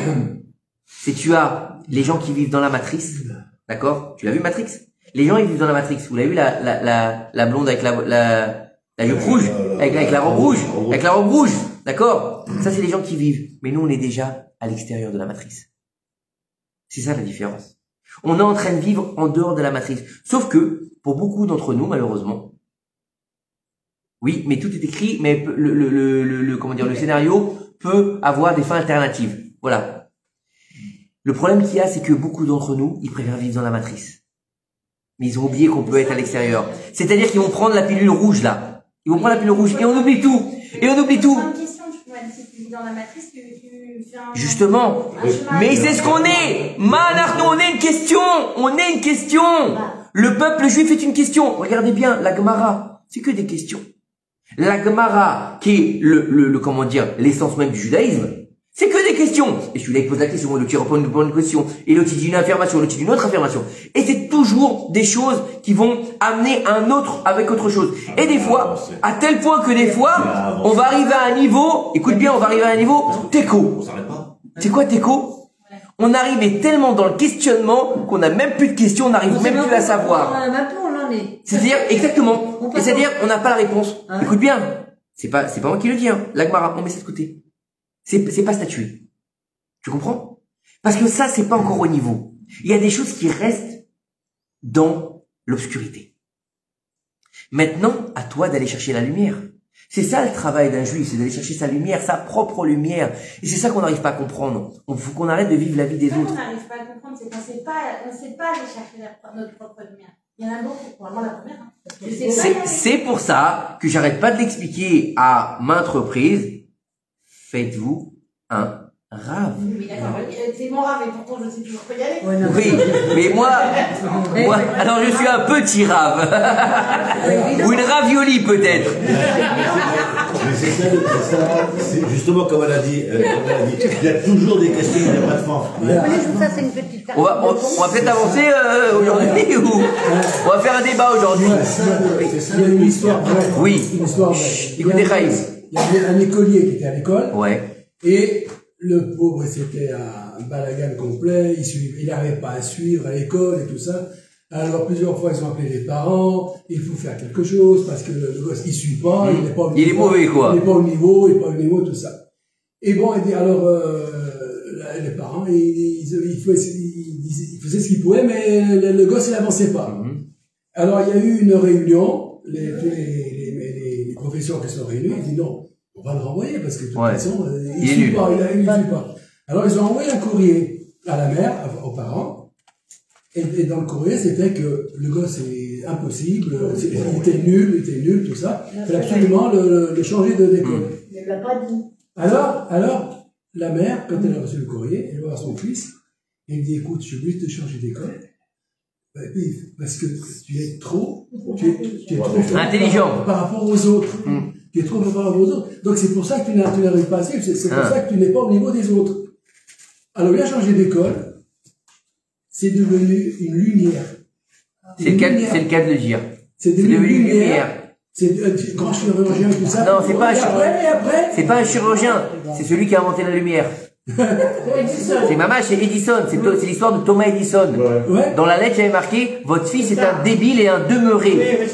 c'est tu as les gens qui vivent dans la matrice, d'accord? Tu l'as vu Matrix? Les gens ils vivent dans la matrice. Vous l'avez vu la blonde avec la jupe rouge, avec la robe rouge, avec la robe rouge, d'accord? Ça c'est les gens qui vivent. Mais nous on est déjà à l'extérieur de la matrice. C'est ça la différence. On est en train de vivre en dehors de la matrice. Sauf que, pour beaucoup d'entre nous, malheureusement, oui, mais tout est écrit, mais comment dire, le scénario peut avoir des fins alternatives. Voilà. Le problème qu'il y a, c'est que beaucoup d'entre nous, ils préfèrent vivre dans la matrice. Mais ils ont oublié qu'on peut être à l'extérieur. C'est-à-dire qu'ils vont prendre la pilule rouge, là. Ils vont prendre la pilule rouge, et on oublie tout. Et on oublie tout.
C'est une question, tu peux si tu vis dans la matrice, tu fais un...
Justement. Mais c'est ce qu'on est. Manachnu, on est une question. On est une question. Le peuple juif est une question. Regardez bien, la Gemara, c'est que des questions. La Gemara, qui est comment dire, l'essence même du judaïsme, c'est que des questions. Et celui-là, il pose la question, l'autre, il répond une question, et l'autre, il dit une affirmation, l'autre, il dit une autre affirmation. Et c'est toujours des choses qui vont amener un autre avec autre chose. Et des fois, à tel point que des fois, on va arriver à un niveau, écoute bien, on va arriver à un niveau, techo.
On s'arrête pas.
C'est quoi techo? On arrivait tellement dans le questionnement qu'on n'a même plus de questions, on n'arrive même plus à savoir.
Maintenant, on en nez.
C'est-à-dire, exactement. Et c'est-à-dire, on n'a pas la réponse.
Hein?
Écoute bien. C'est pas moi qui le dis, hein. L'Agmara, on met ça de côté. C'est pas statué. Tu comprends? Parce que ça, c'est pas encore au niveau. Il y a des choses qui restent dans l'obscurité. Maintenant, à toi d'aller chercher la lumière. C'est ça le travail d'un juif, c'est d'aller chercher sa lumière, sa propre lumière. Et c'est ça qu'on n'arrive pas à comprendre. Il faut qu'on arrête de vivre la vie des autres.
On n'arrive pas à comprendre, c'est qu'on ne sait pas aller chercher notre propre lumière. Il y en a beaucoup, pour moi la première. Hein.
C'est pour ça que j'arrête pas de l'expliquer à maintes reprises. Faites-vous un rave.
Oui, d'accord. C'est mon rave et pourtant je sais toujours pas y aller.
Ouais, non.
Oui, mais moi, alors je suis un petit rave. Ou une ravioli peut-être.
Mais c'est justement comme elle a dit, il y a toujours des questions, il n'y a pas de fin.
Vous voulez que je vous fasse une petite
On va peut-être avancer aujourd'hui ou on va faire un débat aujourd'hui.
Il y a une histoire vraie.
Oui.
Une histoire vraie.
Écoutez, Raïs.
Il y avait un écolier qui était à l'école.
Ouais.
Et le pauvre, c'était un balagan complet. Il n'arrivait pas à suivre à l'école et tout ça. Alors, plusieurs fois, ils ont appelé les parents. Il faut faire quelque chose parce que le gosse, il suit pas. Il n'est pas au niveau.
Il est mauvais, quoi.
Il n'est pas au niveau, il n'est pas au niveau, tout ça. Et bon, alors, les parents, ils faisaient ce qu'ils pouvaient, mais le gosse, il n'avançait pas. Alors, il y a eu une réunion, tous les professeurs qui sont réunis, ils disent non, on va le renvoyer parce que de toute façon, il ne suit pas, il ne suit pas. Alors, ils ont envoyé un courrier à la mère, aux parents, et dans le courrier, c'était que le gosse est impossible, il était nul, tout ça. Il fallait absolument le changer d'école.
Il ne l'a pas dit.
Alors, la mère, quand elle a reçu le courrier, elle va voir son fils, et elle dit, écoute, je vais te changer d'école. Parce que tu es trop
intelligent
par rapport aux autres. Tu es trop par rapport aux autres. Donc c'est pour ça que tu n'arrives pas à suivre, c'est pour ça que tu n'es pas au niveau des autres. Alors il a changé d'école, c'est devenu une lumière.
C'est le cas de le dire.
C'est devenu une lumière. C'est grand chirurgien tout ça.
Non, c'est pas un chirurgien.
Après,
c'est pas un chirurgien, c'est celui qui a inventé la lumière. C'est maman, c'est Edison, c'est l'histoire de Thomas Edison.
Ouais.
Dans la lettre, il y avait marqué votre fils est un débile et un demeuré.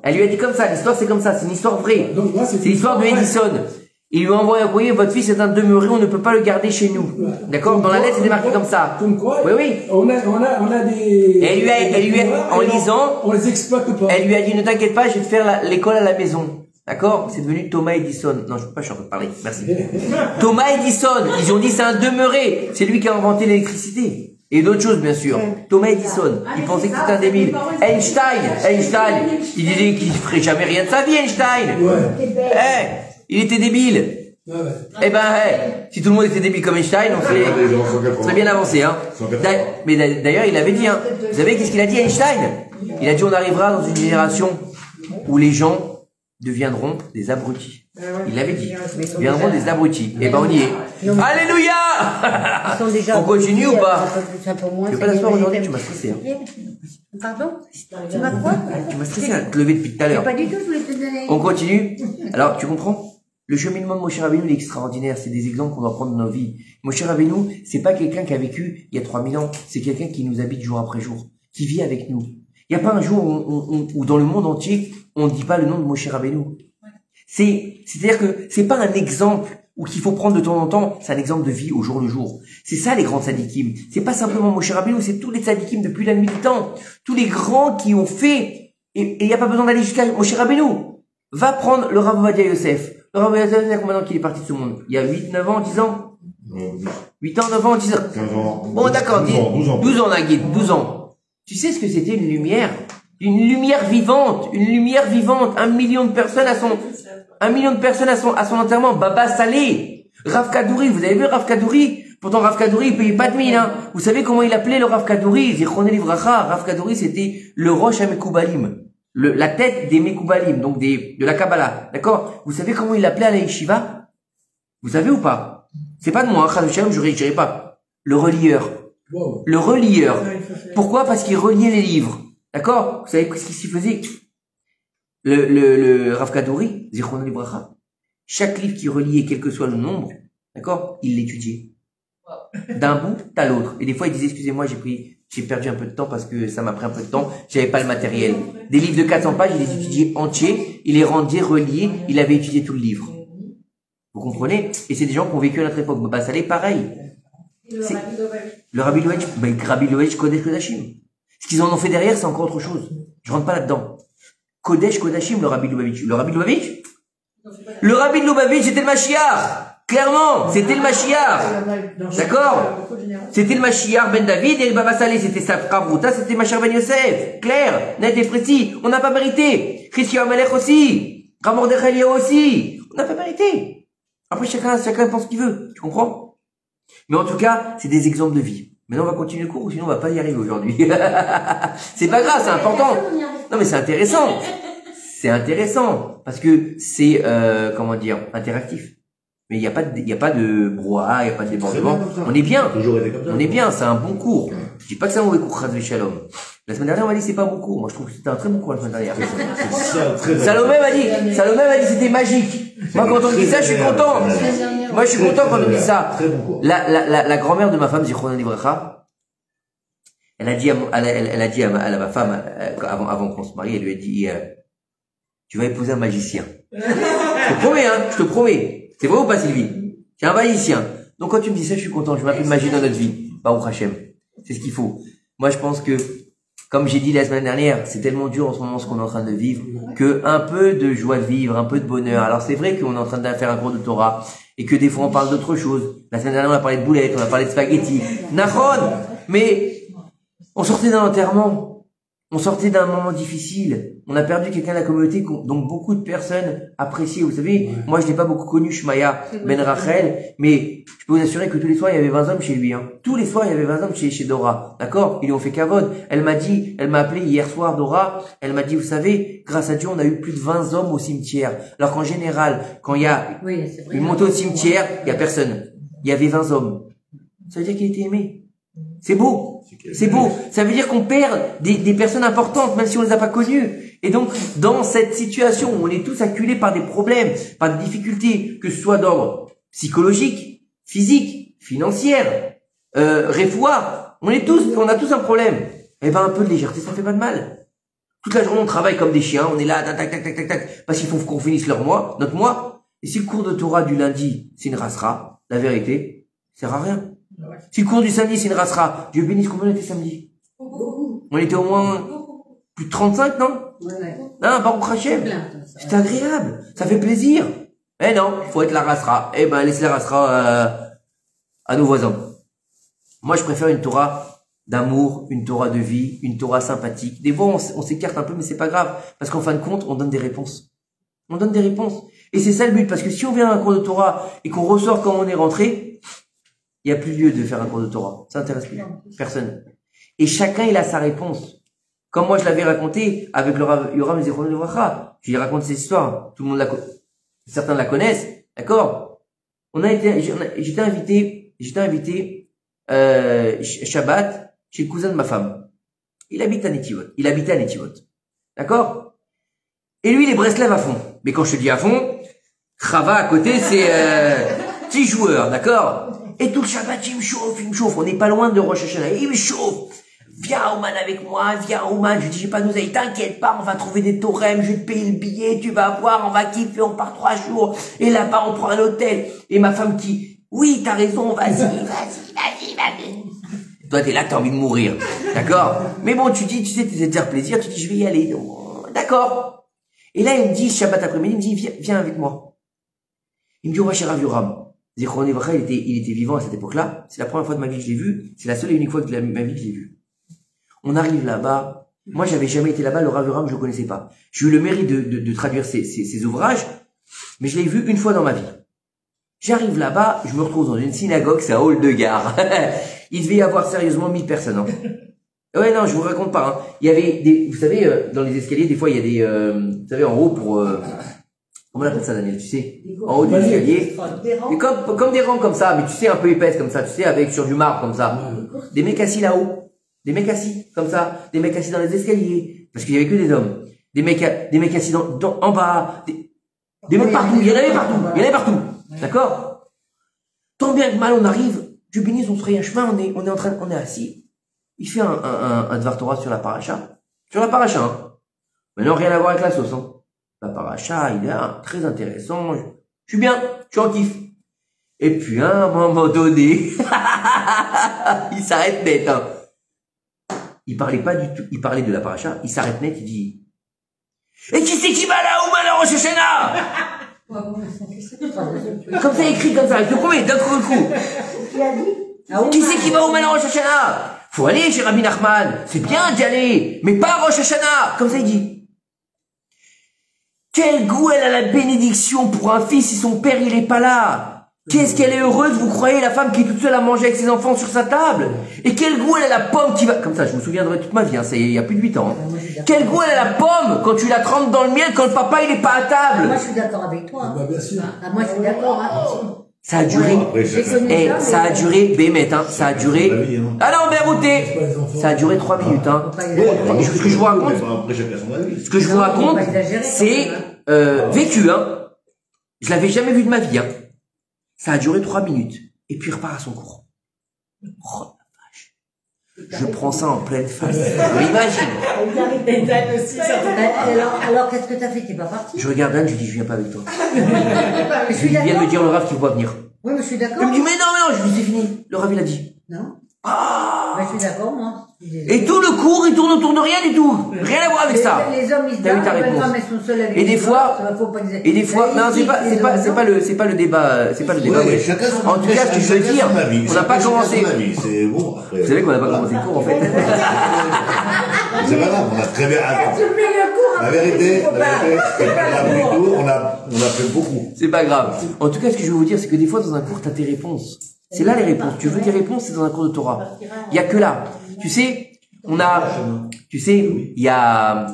Elle lui a dit comme ça, l'histoire c'est comme ça, c'est une histoire vraie. C'est l'histoire de Edison. Il lui a envoyé un courrier, votre fils est un demeuré, on ne peut pas le garder chez nous. D'accord? Dans la lettre, c'était marqué comme ça.
Comme quoi?
Oui.
On a des.
Et elle lui a, en lisant,
on les exploite pas.
Elle lui a dit ne t'inquiète pas, je vais te faire l'école à la maison. D'accord? C'est devenu Thomas Edison. Non, je peux pas, je suis en train de parler. Merci. Thomas Edison. Ils ont dit c'est un demeuré. C'est lui qui a inventé l'électricité. Et d'autres choses, bien sûr. Thomas Edison. Il pensait que c'était un débile. Einstein. Il disait qu'il ferait jamais rien de sa vie, Einstein. Il était débile. Eh ben, si tout le monde était débile comme Einstein, on serait bien avancé, hein. Mais d'ailleurs, il avait dit, hein. Vous savez qu'est-ce qu'il a dit, Einstein? Il a dit on arrivera dans une génération où les gens deviendront des abrutis. Il l'avait dit. Deviendront des abrutis. Et ben on y est. Alléluia! On continue ou pas? Tu veux pas t'asseoir aujourd'hui? Tu m'as stressé.
Pardon? Tu m'as quoi?
Tu m'as stressé à te lever depuis tout à l'heure.
Pas du tout, je voulais te donner.
On continue. Alors, tu comprends? Le cheminement de Moshe Rabbeinu, il est extraordinaire. C'est des exemples qu'on doit prendre dans nos vies. Moshe Rabbeinu, c'est pas quelqu'un qui a vécu il y a 3000 ans. C'est quelqu'un qui nous habite jour après jour. Qui vit avec nous. Il n'y a pas un jour où dans le monde entier, on ne dit pas le nom de Moshe Rabbeinu. C'est-à-dire que c'est pas un exemple ou qu'il faut prendre de temps en temps, c'est un exemple de vie au jour le jour. C'est ça les grands tzadikim. C'est pas simplement Moshe Rabbeinu, c'est tous les tzadikim depuis la nuit des temps. Tous les grands qui ont fait, et il n'y a pas besoin d'aller jusqu'à Moshe Rabbeinu. Va prendre le Rav Ovadia Yosef. Le Rav Ovadia Yosef, il y a combien de temps qu'il est parti de ce monde? Il y a 8, 9 ans, 10 ans? 8 ans, 9 ans, 10 ans.
15 ans.
Bon, d'accord,
12 ans.
12 ans, Naguide, 12 ans. Tu sais ce que c'était une lumière? Une lumière vivante, 1 million de personnes à son enterrement. Baba Salé, Rav Kadouri, vous avez vu Rav Kadouri? Pourtant Rav Kadouri, il payait pas de mine, hein. Vous savez comment il appelait le Rav Kadouri? Zichroné Livracha. Rav Kadouri, c'était le Rosh HaMekoubalim. La tête des Mekoubalim, donc de la Kabbalah. D'accord? Vous savez comment il l'appelait à la Yeshiva? Vous savez ou pas? C'est pas de moi, hein, je dirais pas. Le relieur.
Wow.
Le relieur. Pourquoi? Parce qu'il reliait les livres. D'accord? Vous savez ce qu'il s'y faisait? Le Rav Kadouri, Zichrono Libracha, chaque livre qui reliait, quel que soit le nombre, d'accord? Il l'étudiait. D'un bout à l'autre. Et des fois, il disait, excusez-moi, j'ai pris J'ai perdu un peu de temps parce que ça m'a pris un peu de temps. J'avais pas le matériel. Des livres de 400 pages, il les étudiait entiers, il les rendait reliés, il avait étudié tout le livre. Vous comprenez? Et c'est des gens qui ont vécu à notre époque. Baba Saleh, pareil. Le Rabbi Lubavitch, Rabbi Lubavitch, Kodesh Kodashim. Ce qu'ils en ont fait derrière, c'est encore autre chose. Je rentre pas là-dedans. Kodesh Kodashim, le Rabbi Lubavitch. Le Rabbi Lubavitch? Le Rabbi Lubavitch, c'était le Mashiach. Clairement, c'était le Mashiach. D'accord? C'était le Mashiach ben David et le Baba Saleh, c'était Safra Brouta, c'était Mashiach ben Yosef. Clair, net et précis. On n'a pas mérité. Christian Amalek aussi. Ramor de aussi. On n'a pas mérité. Après, chacun pense ce qu'il veut. Tu comprends? Mais en tout cas, c'est des exemples de vie. Maintenant, on va continuer le cours, ou sinon on va pas y arriver aujourd'hui. C'est pas grave, c'est important. Non, mais c'est intéressant. C'est intéressant. Parce que c'est, comment dire, interactif. Mais il n'y a pas de brouhaha, il n'y a pas de débordement. On est bien. On est bien, c'est un bon cours. Je dis pas que c'est un mauvais cours, Chaz Shalom. La semaine dernière, on m'a dit que c'est pas un bon cours. Moi, je trouve que c'était un très bon cours la semaine dernière. Salomé m'a dit c'était magique. Moi, quand on dit ça, je suis content. Moi, je suis content quand on dit ça. La grand-mère de ma femme, Zichronan Livracha, elle a dit à ma femme, avant qu'on se marie, elle lui a dit, tu vas épouser un magicien. Je te promets, hein, je te promets. C'est vrai ou pas, Sylvie? C'est un magicien. Donc, quand tu me dis ça, je suis content. Je mets un peu de magie dans notre vie. Baruch Hashem. C'est ce qu'il faut. Moi, je pense que, comme j'ai dit la semaine dernière, c'est tellement dur en ce moment ce qu'on est en train de vivre, que un peu de joie de vivre, un peu de bonheur. Alors, c'est vrai qu'on est en train de faire un cours de Torah, et que des fois, on parle d'autre chose. La semaine dernière, on a parlé de boulettes, on a parlé de spaghettis. Nachon! Mais, on sortait d'un enterrement. On sortait d'un moment difficile. On a perdu quelqu'un de la communauté dont beaucoup de personnes appréciaient. Vous savez, moi je l'ai pas beaucoup connu, Shmaya Ben Rachel, mais je peux vous assurer que tous les soirs il y avait 20 hommes chez lui. Hein. Tous les soirs il y avait 20 hommes chez Dora. D'accord? Ils lui ont fait kavod. Elle m'a appelé hier soir, Dora. Elle m'a dit, vous savez, grâce à Dieu, on a eu plus de 20 hommes au cimetière. Alors qu'en général, quand il y a une montée au cimetière, il y a personne. Il y avait 20 hommes. Ça veut dire qu'il était aimé. C'est beau. C'est beau. Ça veut dire qu'on perd des personnes importantes, même si on les a pas connues. Et donc, dans cette situation où on est tous acculés par des problèmes, par des difficultés, que ce soit d'ordre psychologique, physique, financière, réfoua, on a tous un problème. Eh ben, un peu de légèreté, ça fait pas de mal. Toute la journée, on travaille comme des chiens, on est là, tac, tac, tac, tac, tac, parce qu'il faut qu'on finisse notre mois. Et si le cours de Torah du lundi, c'est une rasera, la vérité, ça sert à rien. Si le cours du samedi, c'est une rasera, Dieu bénisse, combien on était samedi? On était au moins plus de 35, non? Non, Baruch Hashem. C'est agréable. Ça fait plaisir. Eh non, faut être la rasera. Eh ben, laissez la rasera à nos voisins. Moi, je préfère une Torah d'amour, une Torah de vie, une Torah sympathique. Des fois, on s'écarte un peu, mais c'est pas grave. Parce qu'en fin de compte, on donne des réponses. On donne des réponses. Et c'est ça le but. Parce que si on vient à un cours de Torah et qu'on ressort comme on est rentré, il n'y a plus lieu de faire un cours de Torah. Ça intéresse plus personne. Et chacun, il a sa réponse. Comme moi, je l'avais raconté avec le Yoram Zichrono Livracha. Je lui raconte cette histoire. Tout le monde certains la connaissent. D'accord? J'étais invité, Shabbat, chez le cousin de ma femme. Il habitait à Netivot. D'accord? Et lui, il est Breslev à fond. Mais quand je te dis à fond, Chava à côté, c'est, petit joueur. D'accord? Et tout le Shabbat, il me chauffe. On n'est pas loin de Rosh Hashanah. Il me chauffe. Viens, Ouman, avec moi. Viens, Ouman. Je lui dis, j'ai pas d'oseille. T'inquiète pas, on va trouver des taurems. Je vais te payer le billet. Tu vas voir, on va kiffer. On part 3 jours. Et là-bas, on prend un hôtel. Et ma femme qui, oui, t'as raison. Vas-y. Toi, t'es là, t'as envie de mourir. D'accord? Mais bon, tu sais, tu te faire plaisir. Tu dis, je vais y aller. D'accord. Et là, il me dit, Shabbat après-midi, il me dit, viens avec moi. Il me dit, on va chez Rav Yoram. Zichrono Livracha, il était vivant à cette époque-là. C'est la première fois de ma vie que je l'ai vu. C'est la seule et unique fois de ma vie que je l'ai vu. On arrive là-bas. Moi, j'avais jamais été là-bas. Le Rav Yoram, je le connaissais pas. J'ai eu le mérite de traduire ses ouvrages, mais je l'ai vu une fois dans ma vie. J'arrive là-bas, je me retrouve dans une synagogue, c'est un hall de gare. Il devait y avoir sérieusement 1000 personnes. Hein. Ouais, non, je vous raconte pas. Hein. Il y avait vous savez, dans les escaliers, des fois, il y a des, vous savez, en haut pour, comment on appelle ça, Daniel, tu sais? En haut des escaliers. Comme des rangs comme ça, mais tu sais, un peu épaisses comme ça, tu sais, avec sur du marbre comme ça. Des mecs assis là-haut. Des mecs assis, comme ça. Des mecs assis dans les escaliers. Parce qu'il y avait que des hommes. Des mecs assis en bas. Des mecs partout. Il y en avait partout. D'accord? Tant bien que mal, on arrive. Dieu bénisse, on se fraye un chemin, on est assis. Il fait un Dvar Torah sur la paracha. Sur la paracha, hein. Maintenant, rien à voir avec la sauce, hein. La paracha, il est très intéressant. Je suis bien, je suis en kiff. Et puis, à un moment donné, il s'arrête net, hein. Il parlait pas du tout, il parlait de la paracha, il s'arrête net, il dit, et qui c'est qui va là ou malheur Rosh Hashanah? Comme ça, écrit comme ça, je te promets, d'un coup. Qui c'est qui va au malheur Rosh Hashanah? Faut aller chez Rabbi Nachman, c'est bien d'y aller, mais pas à Rosh Hashanah. Comme ça, il dit. Quel goût elle a la bénédiction pour un fils si son père il est pas là. Qu'est-ce qu'elle est heureuse, vous croyez, la femme qui est toute seule à manger avec ses enfants sur sa table. Et quel goût elle a la pomme qui va... Comme ça, je me souviendrai toute ma vie, hein, il y a plus de 8 ans. Hein. Quel goût elle a la pomme quand tu la trempes dans le miel, quand le papa il est pas à table.
Moi je suis d'accord avec toi. Hein.
Bah, bien sûr.
Moi je suis d'accord. Hein.
Ça a duré, ça a duré, Bémet, hein, ça a duré, ah non, Bérouté, ça a duré 3 minutes, hein. Ce que je vous raconte, c'est, vécu, hein. Je l'avais jamais vu de ma vie, hein. Ça a duré 3 minutes. Et puis il repart à son cours. Oh la vache. Je prends ça en pleine face. Imagine.
Alors qu'est-ce que t'as fait? T'es pas parti?
Je regarde Anne, je lui dis, je viens pas avec toi. Je viens de me dire le Rav qu'il doit venir.
Oui, mais je suis d'accord.
Il me dit, mais non, je lui dis, c'est fini. Le Rav, il a dit.
Non.
Ah!
Ben, je suis d'accord, moi.
Et tout le cours, il tourne autour de rien du tout. Rien à voir avec ça.
Les hommes, ils se
T'as eu ta
battent, les
réponse.
femmes, elles sont seules avec
Et des
les
fois,
autres,
et des fois, non, c'est pas le débat, c'est pas le débat.
Ouais, chacun son
En tout cas, ce que je veux dire, on n'a pas commencé.
C'est bon, après.
Vous savez qu'on n'a pas commencé le cours, en fait.
C'est pas grave, on a très bien.
Tu fais le cours.
La vérité, c'est pas grave du tout, on a fait beaucoup.
C'est pas grave. En tout cas, ce que je veux vous dire, c'est que des fois, dans un cours, t'as tes réponses. C'est là les réponses. Tu veux tes réponses, c'est dans un cours de Torah. Il y a que là. Tu sais, il y a,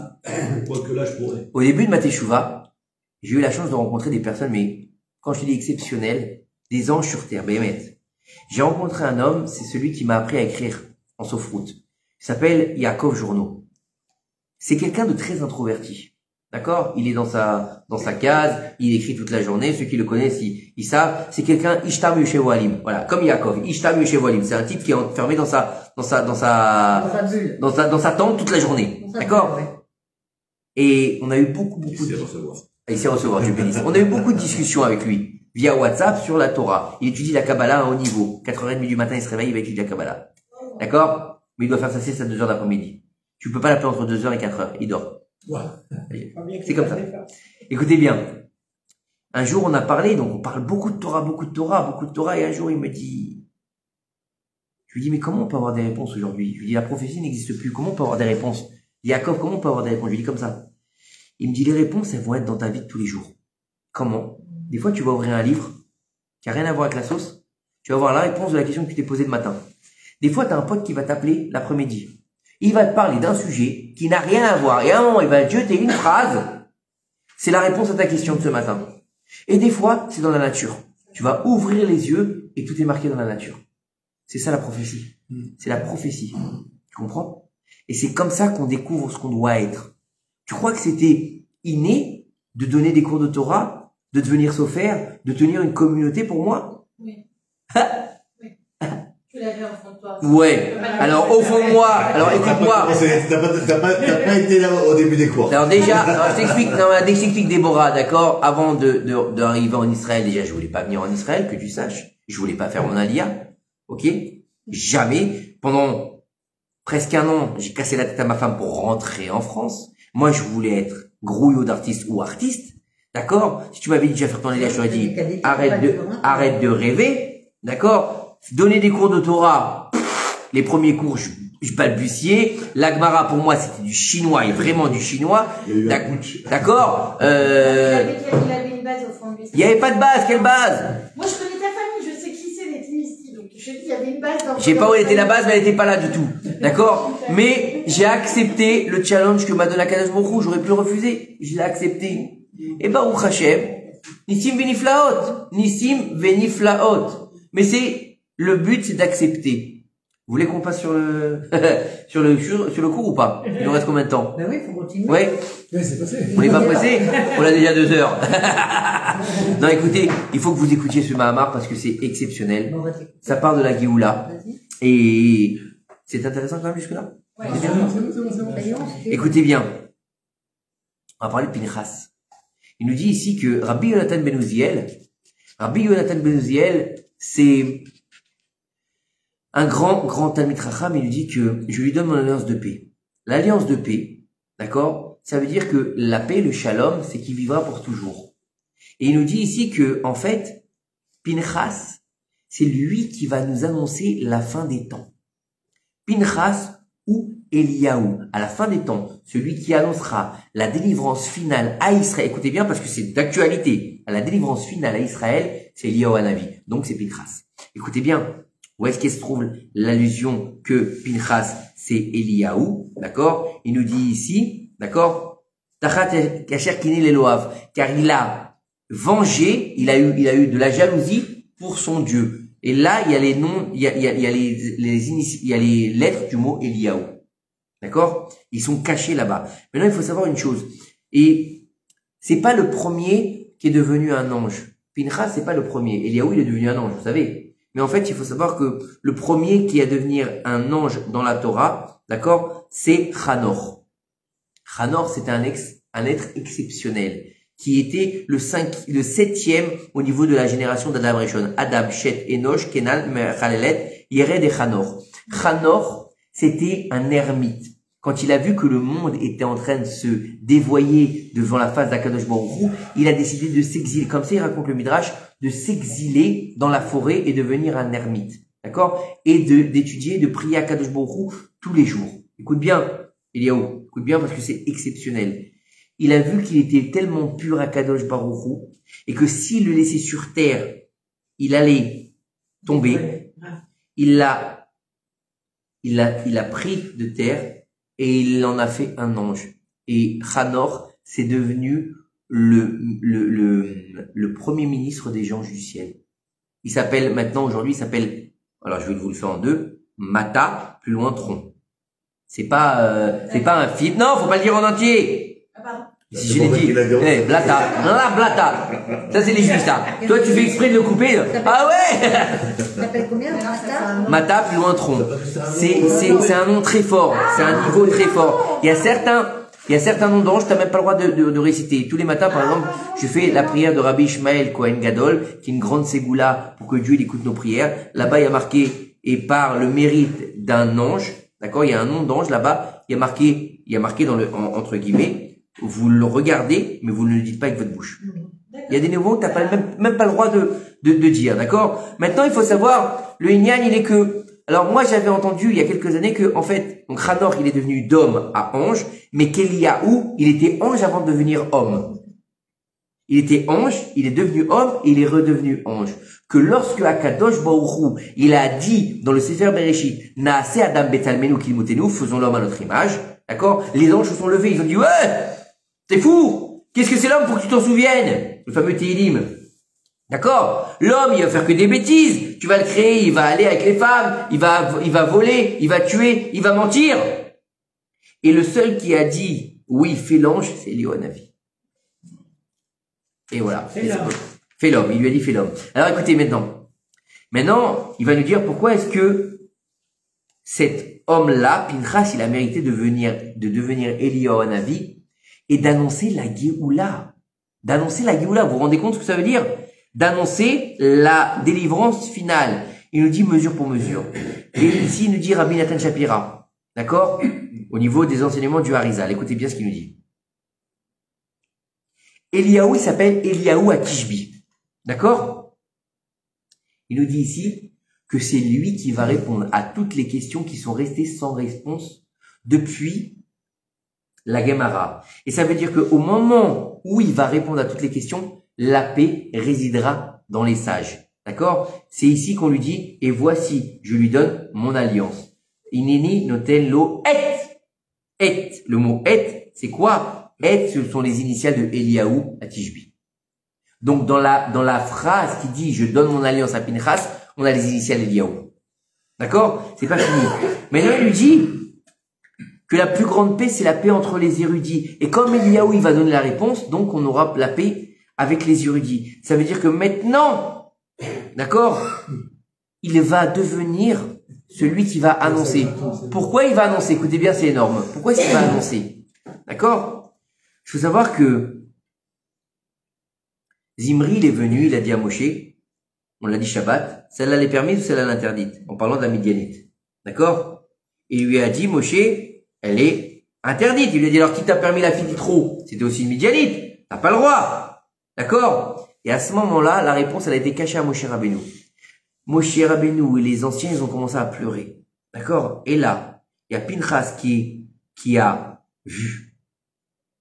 Quoique là, je pourrais.
au début de ma teshuva, j'ai eu la chance de rencontrer des personnes, mais quand je te dis exceptionnelles, des anges sur terre, Béhémet. J'ai rencontré un homme, c'est celui qui m'a appris à écrire en sophrut. Il s'appelle Yaakov Journo. C'est quelqu'un de très introverti. D'accord? Il est dans sa case, il écrit toute la journée, ceux qui le connaissent, ils savent, c'est quelqu'un, Ishtam Yoshevo Alim. Voilà, comme Yaakov, Ishtam Yoshevo Alim. C'est un type qui est enfermé dans sa tente toute la journée. D'accord? Et on a eu beaucoup de...
Il sait recevoir.
Il sait recevoir, Dieu bénisse. On a eu beaucoup de discussions avec lui, via WhatsApp, sur la Torah. Il étudie la Kabbalah à haut niveau. 4h30 du matin, il se réveille, il va étudier la Kabbalah. D'accord? Mais il doit faire sa sieste à 2h d'après-midi. Tu peux pas l'appeler entre 2h et 4h. Il dort.
Ouais.
C'est comme ça. Écoutez bien. Un jour, on a parlé, donc on parle beaucoup de Torah, et un jour, il me dit, je lui dis, mais comment on peut avoir des réponses aujourd'hui? Je lui dis, la prophétie n'existe plus. Comment on peut avoir des réponses? Yaakov, comment on peut avoir des réponses? Je lui dis comme ça. Il me dit, les réponses, elles vont être dans ta vie de tous les jours. Comment? Des fois, tu vas ouvrir un livre qui a rien à voir avec la sauce. Tu vas voir la réponse de la question que tu t'es posée le matin. Des fois, tu as un pote qui va t'appeler l'après-midi. Il va te parler d'un sujet qui n'a rien à voir. Et à un moment, il va te jeter une phrase. C'est la réponse à ta question de ce matin. Et des fois, c'est dans la nature. Tu vas ouvrir les yeux et tout est marqué dans la nature. C'est ça la prophétie. C'est la prophétie. Tu comprends? Et c'est comme ça qu'on découvre ce qu'on doit être. Tu crois que c'était inné de donner des cours de Torah, de devenir sophère, de tenir une communauté pour moi?
Oui. Tu l'avais au fond de toi.
Ouais. Alors, au fond de moi, alors écoute-moi.
T'as pas été là au début des cours.
Alors déjà, je t'explique Déborah, d'accord? Avant d'arriver en Israël, déjà, je voulais pas venir en Israël, que tu saches. Je voulais pas faire mon aliyah. Ok? Jamais. Pendant presque un an, j'ai cassé la tête à ma femme pour rentrer en France. Moi, je voulais être grouillot d'artiste ou artiste. D'accord? Si tu m'avais dit déjà faire ton aliyah, je t'aurais dit, arrête de rêver. D'accord? Donner des cours de Torah, les premiers cours, je balbutiais. L'Agmara, pour moi, c'était du chinois, et vraiment du chinois. D'accord?
Il avait une base au fond de lui.
Il n'y avait pas de base, quelle base?
Moi, je connais ta famille, je sais qui c'est, les Tinisti, donc je dis, il y avait une base dans...
Je sais pas où était la base, mais elle n'était pas là du tout. D'accord? Mais j'ai accepté le challenge que m'a donné Akadosh Baruch Hu, j'aurais pu le refuser. Je l'ai accepté. Et Baruch Hashem, Nissim Veniflaot. Nissim Veniflaot. Mais le but, c'est d'accepter. Vous voulez qu'on passe sur le, sur le cours ou pas? Il nous reste combien de temps?
Ben oui, faut continuer.
Ouais.
Ouais, c'est passé.
On n'est pas pressé? On a déjà 2 heures. Non, écoutez, il faut que vous écoutiez ce Mahamar parce que c'est exceptionnel. Ça part de la Géoula. Et C'est intéressant quand même jusque-là?
Ouais.
C'est bon.
Écoutez bien. On va parler de Pinchas. Il nous dit ici que Rabbi Yonatan ben Uziel, c'est un grand Talmid Chacham. Il nous dit que je lui donne mon alliance de paix. L'alliance de paix, d'accord? Ça veut dire que la paix, le shalom, c'est qu'il vivra pour toujours. Et il nous dit ici que, en fait, Pinchas, c'est lui qui va nous annoncer la fin des temps. Pinchas ou Eliaou, à la fin des temps, celui qui annoncera la délivrance finale à Israël. Écoutez bien parce que c'est d'actualité. La délivrance finale à Israël, c'est Eliaou Hanavi. Donc c'est Pinchas. Écoutez bien. Où est-ce qu'il se trouve l'allusion que Pinchas, c'est Eliaou, d'accord? Il nous dit ici, d'accord? Tachat kasher kini leloav, car il a vengé, il a eu de la jalousie pour son Dieu. Et là, il y a les noms, il y a les lettres du mot Eliaou. D'accord? Ils sont cachés là-bas. Maintenant, il faut savoir une chose. Et c'est pas le premier qui est devenu un ange. Pinchas, c'est pas le premier. Eliaou, il est devenu un ange, vous savez. Mais en fait, il faut savoir que le premier qui a devenir un ange dans la Torah, d'accord, c'est Hanor. Hanor, c'est un être exceptionnel, qui était le 7e au niveau de la génération d'Adam Rishon. Adam, Shet, Enoch, Kenan, Chalelet, Yered et Hanor. Hanor, c'était un ermite. Quand il a vu que le monde était en train de se dévoyer devant la face d'Akadosh Baruch Hu, il a décidé de s'exiler. Comme ça, il raconte le Midrash, de s'exiler dans la forêt et devenir un ermite. D'accord? Et d'étudier, de prier Akadosh Baruch Hu tous les jours. Écoute bien, Eliaou, écoute bien parce que c'est exceptionnel. Il a vu qu'il était tellement pur Akadosh Baruch Hu et que s'il le laissait sur terre, il allait tomber. Il l'a pris de terre et il en a fait un ange. Et Hanor, c'est devenu le premier ministre des anges du ciel. Il s'appelle maintenant, aujourd'hui, alors je vais vous le faire en deux, Mata, plus loin Tron. C'est pas un film. Non, faut pas le dire en entier.
Ah, pardon.
Si je l'ai dit, Blata. Non, là, Blata. Ça, c'est les juifs, ça. Toi, tu fais exprès de le couper. Ah ouais!
Ça s'appelle combien?
Mata, plus loin Tron. C'est un nom très fort. C'est un niveau très fort. Il y a certains noms d'anges, t'as même pas le droit de réciter. Tous les matins, par exemple, je fais la prière de Rabbi Ishmael Kohen Gadol, qui est une grande ségoula pour que Dieu il écoute nos prières. Là-bas, il y a marqué, et par le mérite d'un ange, d'accord, il y a un nom d'ange là-bas, il y a marqué dans entre guillemets, vous le regardez, mais vous ne le dites pas avec votre bouche. Il y a des niveaux où t'as même pas le droit de dire, d'accord? Maintenant, il faut savoir, le Inyan, il est que, alors moi, j'avais entendu il y a quelques années que, en fait, donc Hanor, il est devenu d'homme à ange, mais qu'Eliaou, il était ange avant de devenir homme. Il était ange, il est devenu homme, et il est redevenu ange. Que lorsque Akadosh Baruch Hu, il a dit dans le Sefer Bereshit, Naase Adam Betalmenu Kilmotenu, faisons l'homme à notre image, d'accord? Les anges se sont levés, ils ont dit, ouais! T'es fou! Qu'est-ce que c'est l'homme pour que tu t'en souviennes? Le fameux Tehillim. D'accord? L'homme, il va faire que des bêtises. Tu vas le créer, il va aller avec les femmes, il va voler, il va tuer, il va mentir. Et le seul qui a dit, oui, fais l'ange, c'est Eliyahu Hanavi. Et voilà. Fais l'homme. Il lui a dit fais l'homme. Alors écoutez maintenant. Maintenant, il va nous dire pourquoi est-ce que cet homme-là, Pinchas, il a mérité de devenir Eliyahu Hanavi et d'annoncer la Géoula. D'annoncer la Géoula. Vous vous rendez compte ce que ça veut dire? D'annoncer la délivrance finale. Il nous dit mesure pour mesure. Et ici, il nous dit Rabbi Nathan Shapira. D'accord? Au niveau des enseignements du Harizal. Écoutez bien ce qu'il nous dit. Eliaou, il s'appelle Eliaou à Tishbi. D'accord? Il nous dit ici que c'est lui qui va répondre à toutes les questions qui sont restées sans réponse depuis la Gemara. Et ça veut dire qu'au moment où il va répondre à toutes les questions, la paix résidera dans les sages. D'accord? C'est ici qu'on lui dit, et voici, je lui donne mon alliance. Ineni noten lo et. Et. Le mot et, c'est quoi? Et, ce sont les initiales de Eliaou à Tishbi. Donc, dans la phrase qui dit, je donne mon alliance à Pinchas, on a les initiales d'Eliaou. D'accord? C'est pas fini. Maintenant, il lui dit que la plus grande paix, c'est la paix entre les érudits. Et comme Eliaou, il va donner la réponse, donc on aura la paix avec les érudits. Ça veut dire que maintenant, d'accord, il va devenir celui qui va annoncer. Pourquoi il va annoncer? Écoutez bien, c'est énorme. Pourquoi est-ce qu'il va annoncer? D'accord? Il faut savoir que Zimri, il est venu, il a dit à Moshe, on l'a dit Shabbat, celle-là elle est permise ou celle-là elle est interdite? En parlant de la Midianite. D'accord? Et il lui a dit, Moshe, elle est interdite. Il lui a dit, alors qui t'a permis la fille d'Itro? C'était aussi une Midianite. T'as pas le droit. D'accord? Et à ce moment-là, la réponse, elle a été cachée à Moshe Rabbeinu. Moshe Rabbeinu et les anciens, ils ont commencé à pleurer. D'accord? Et là, il y a Pinchas qui a vu.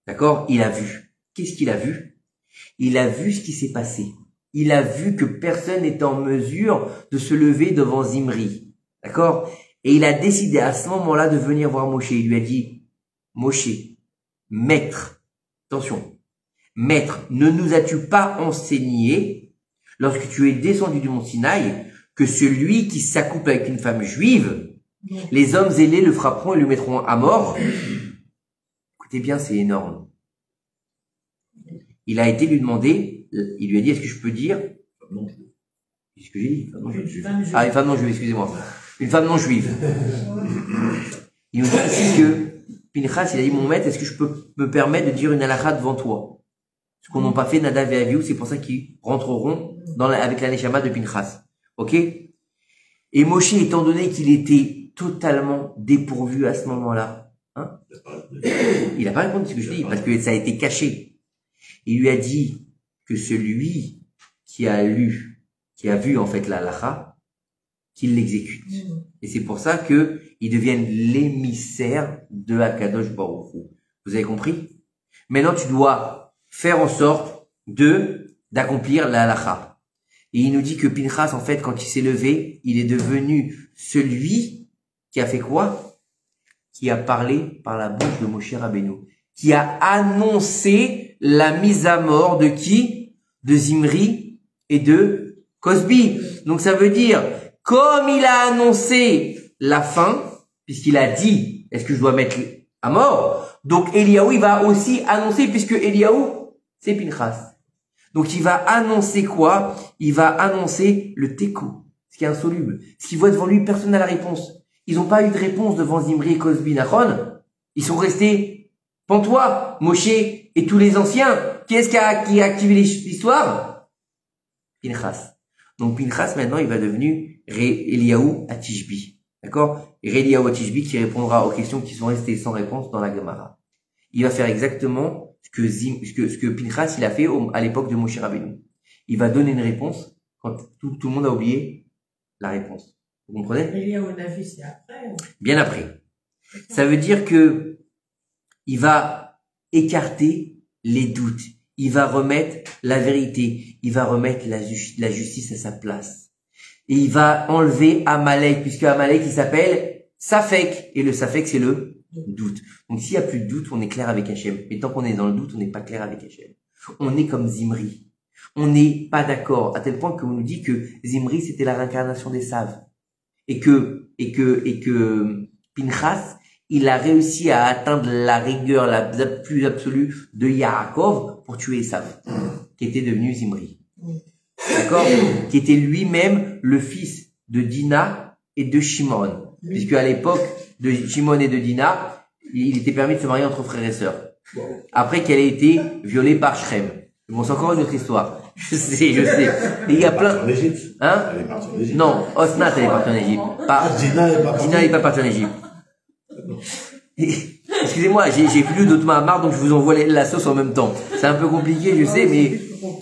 D'accord? Il a vu. Qu'est-ce qu'il a vu? Il a vu ce qui s'est passé. Il a vu que personne n'était en mesure de se lever devant Zimri. D'accord? Et il a décidé à ce moment-là de venir voir Moshe. Il lui a dit, Moshe, maître, attention, maître, ne nous as-tu pas enseigné, lorsque tu es descendu du mont Sinaï, que celui qui s'accouple avec une femme juive, les hommes zélés le frapperont et le mettront à mort? Écoutez bien, c'est énorme. Il a été lui demander, il lui a dit, est-ce que je peux dire, non, qu'est-ce que j'ai dit? Ah, une femme non juive, excusez-moi. Une femme non juive. Il nous dit ici que Pinchas, il a dit, mon maître, est-ce que je peux me permettre de dire une halakha devant toi? Ce qu'on n'a pas fait Nadav et Avihu, c'est pour ça qu'ils rentreront avec la neshama de Pinchas. Ok? Et Moshe, étant donné qu'il était totalement dépourvu à ce moment-là, hein? Il n'a pas répondu à ce que je dis, parce que ça a été caché. Il lui a dit que celui qui a vu en fait la halakha, qu'il l'exécute. Et c'est pour ça que ils deviennent l'émissaire de Akadosh Baruch Hu. Vous avez compris? Maintenant, tu dois faire en sorte d'accomplir la halakha. Et il nous dit que Pinchas, en fait, quand il s'est levé, il est devenu celui qui a fait quoi? Qui a parlé par la bouche de Moshe Rabbeinu. Qui a annoncé la mise à mort de qui? De Zimri et de Cosbi. Donc ça veut dire, comme il a annoncé la fin, puisqu'il a dit, est-ce que je dois mettre à mort? Donc Eliaou, il va aussi annoncer, puisque Eliaou, c'est Pinchas. Donc il va annoncer quoi? Il va annoncer le Teko, ce qui est insoluble. Ce qu'il voit devant lui, personne n'a la réponse. Ils n'ont pas eu de réponse devant Zimri et Cosbi Nachon. Ils sont restés pantois, Moshe et tous les anciens. Qui est-ce qui a activé l'histoire? Pinchas. Donc Pinchas, maintenant, il va devenir Eliaou à Tishbi. D'accord? Et Eliaou à Tishbi qui répondra aux questions qui sont restées sans réponse dans la Gemara. Il va faire exactement ce que Pinchas, il a fait à l'époque de Moshe Rabbeinu. Il va donner une réponse quand tout le monde a oublié la réponse. Vous comprenez?
Eliaou Navi, c'est après.
Bien après. Ça veut dire que il va écarter les doutes. Il va remettre la vérité. Il va remettre la justice à sa place. Et il va enlever Amalek, puisque Amalek, il s'appelle Safek. Et le Safek, c'est le doute. Donc, s'il n'y a plus de doute, on est clair avec Hachem. Mais tant qu'on est dans le doute, on n'est pas clair avec Hachem. On est comme Zimri. On n'est pas d'accord, à tel point qu'on nous dit que Zimri, c'était la réincarnation des Saves. Et que Pinchas, il a réussi à atteindre la rigueur la plus absolue de Yaakov pour tuer Esav, qui était devenu Zimri. D'accord? Qui était lui-même le fils de Dina et de Shimon. Puisque à l'époque de Shimon et de Dina, il était permis de se marier entre frères et sœurs. Après qu'elle ait été violée par Shrem. Bon, c'est encore une autre histoire. Je sais. Et il y a plein...
En Égypte.
Hein?
Elle est partie en Égypte.
Non, Osnat, elle est partie en Égypte. Dina n'est pas partie en Égypte. Excusez-moi, j'ai plus d'autres Mahamar, donc je vous envoie la sauce en même temps. C'est un peu compliqué, je sais,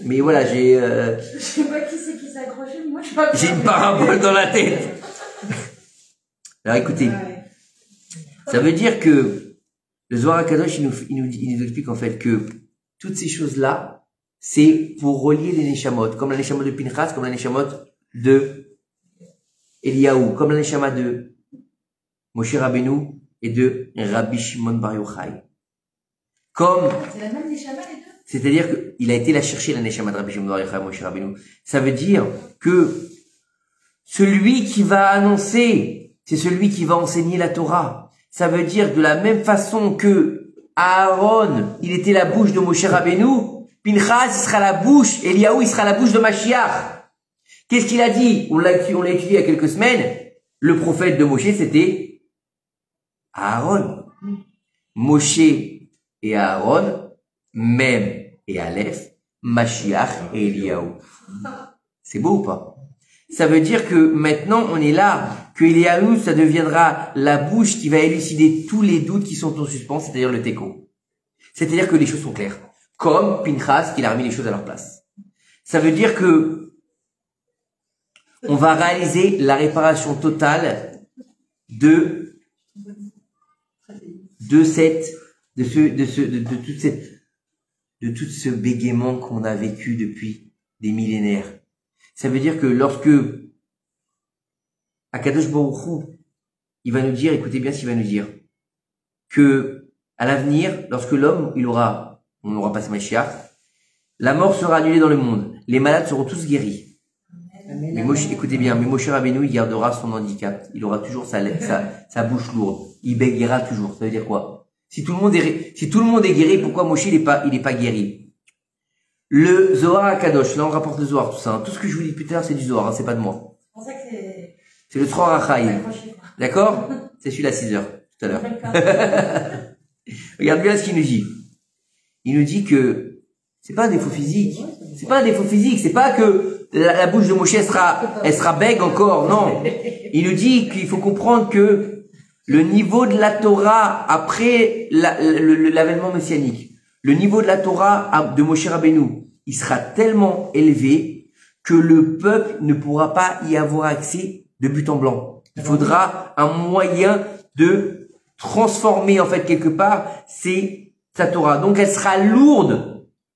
mais voilà, j'ai...
Je sais pas qui c'est qui s'est accroché, mais moi je sais pas.
J'ai une parabole dans la tête. Alors écoutez, ça veut dire que le Zohar HaKadosh, il nous explique en fait que toutes ces choses-là, c'est pour relier les Neshamot, comme la Neshama de Pinchas, comme la Neshamot de Eliaou, comme la Neshama de Moshe Rabbeinu et de Rabbi Shimon Bar Yochai. Comme...
C'est la même Neshama les deux?
C'est-à-dire qu'il a été la chercher, la Neshama de Rabbi Shimon Bar Yochai, Moshe Rabbeinu. Ça veut dire que celui qui va annoncer, c'est celui qui va enseigner la Torah. Ça veut dire de la même façon que Aaron, il était la bouche de Moshe Rabbeinu, Pinchas, il sera la bouche, Eliaou, il sera la bouche de Mashiach. Qu'est-ce qu'il a dit? On l'a étudié il y a quelques semaines. Le prophète de Moshe, c'était Aaron. Moshe et Aaron, Mem et Aleph, Mashiach et Eliyahu. C'est beau ou pas? Ça veut dire que maintenant on est là, que Eliyahu, ça deviendra la bouche qui va élucider tous les doutes qui sont en suspens, c'est-à-dire le Teko. C'est-à-dire que les choses sont claires. Comme Pinchas qui a remis les choses à leur place. Ça veut dire que on va réaliser la réparation totale de tout ce bégaiement qu'on a vécu depuis des millénaires. Ça veut dire que lorsque Akadosh Baruch Hu, il va nous dire, écoutez bien ce qu'il va nous dire, que à l'avenir, lorsque on n'aura pas ce Mashiach, la mort sera annulée dans le monde, les malades seront tous guéris. Mais écoutez bien, mais Moshe Rabbeinu, il gardera son handicap, il aura toujours sa bouche lourde, il bégaiera toujours. Ça veut dire quoi? Si tout le monde est guéri, pourquoi Moshe il est pas guéri? Le Zohar Akadosh, là on rapporte le Zohar, tout ça. Tout ce que je vous dis plus tard, c'est du Zohar, c'est pas de moi. C'est le Trois Rachaïm. D'accord? C'est celui-là à 6 heures, tout à l'heure. Regarde bien ce qu'il nous dit. Il nous dit que c'est pas un défaut physique. C'est pas un défaut physique. C'est pas que la bouche de Moshe elle sera bègue encore. Non. Il nous dit qu'il faut comprendre que le niveau de la Torah après l'avènement messianique, le niveau de la Torah de Moshe Rabbeinu, il sera tellement élevé que le peuple ne pourra pas y avoir accès de but en blanc. Il faudra un moyen de transformer en fait quelque part sa Torah. Donc elle sera lourde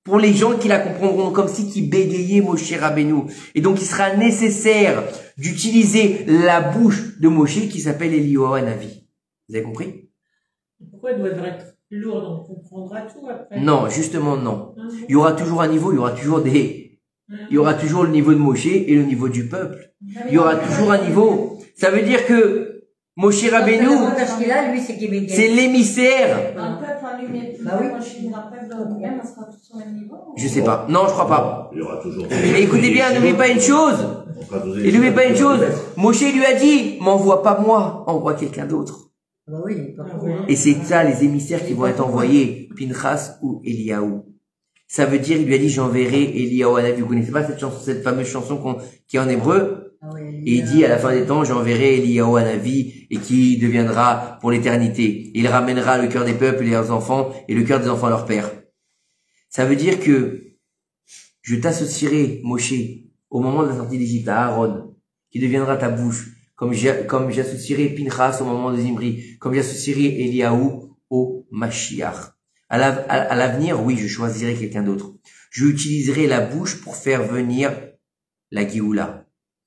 pour les gens qui la comprendront, comme si qui bégayaient Moshe Rabbeinu. Et donc il sera nécessaire d'utiliser la bouche de Moshe qui s'appelle Eliyahu Hanavi. Vous avez compris?
Pourquoi elle doit être lourde? On comprendra tout après.
Non, justement non. Il y aura toujours un niveau, il y aura toujours le niveau de Moshe et le niveau du peuple. Il y aura toujours un niveau. Ça veut dire que Moshe Rabbeinu, c'est l'émissaire.
Un peuple allumé, on sera tous au même niveau.
Je sais pas. Non, je crois pas.
Il y aura toujours.
Mais écoutez bien, n'oubliez pas une chose. Et n'oubliez pas une chose. Moshe lui a dit, m'envoie pas moi, envoie quelqu'un d'autre. Et c'est ça les émissaires qui vont être envoyés, Pinchas ou Eliyahu. Ça veut dire, il lui a dit, j'enverrai Eliyahu Hanavi. Vous connaissez pas cette fameuse chanson qui est en hébreu? Et il dit, à la fin des temps, j'enverrai Eliyahu Hanavi et qui deviendra pour l'éternité. Il ramènera le cœur des peuples et leurs enfants et le cœur des enfants à leur père. Ça veut dire que je t'associerai, Moshe, au moment de la sortie d'Égypte, à Aaron, qui deviendra ta bouche, comme j'associerai Pinchas au moment de Zimri, comme j'associerai Eliyahu au Mashiach. À l'avenir, oui, je choisirai quelqu'un d'autre. Je utiliserai la bouche pour faire venir la Géoula.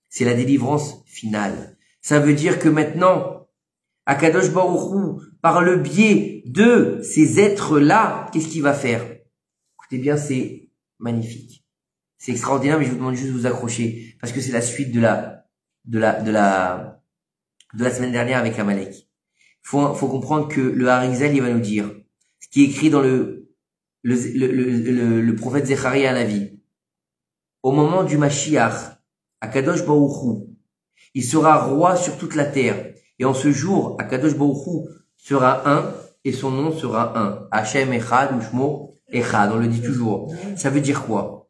C'est la délivrance finale. Ça veut dire que maintenant, Akadosh Baruch Hu, par le biais de ces êtres-là, qu'est-ce qu'il va faire? Écoutez bien, c'est magnifique. C'est extraordinaire, mais je vous demande juste de vous accrocher, parce que c'est la suite de la semaine dernière avec Amalek. Faut comprendre que le Harizal, il va nous dire, ce qui est écrit dans le prophète Zecharia Hanavi. Au moment du Mashiach, Akadosh Baruch Hu, il sera roi sur toute la terre. Et en ce jour, Akadosh Baruch Hu sera un, et son nom sera un. Hashem Echad, ou Shmo Echad, on le dit toujours. Ça veut dire quoi?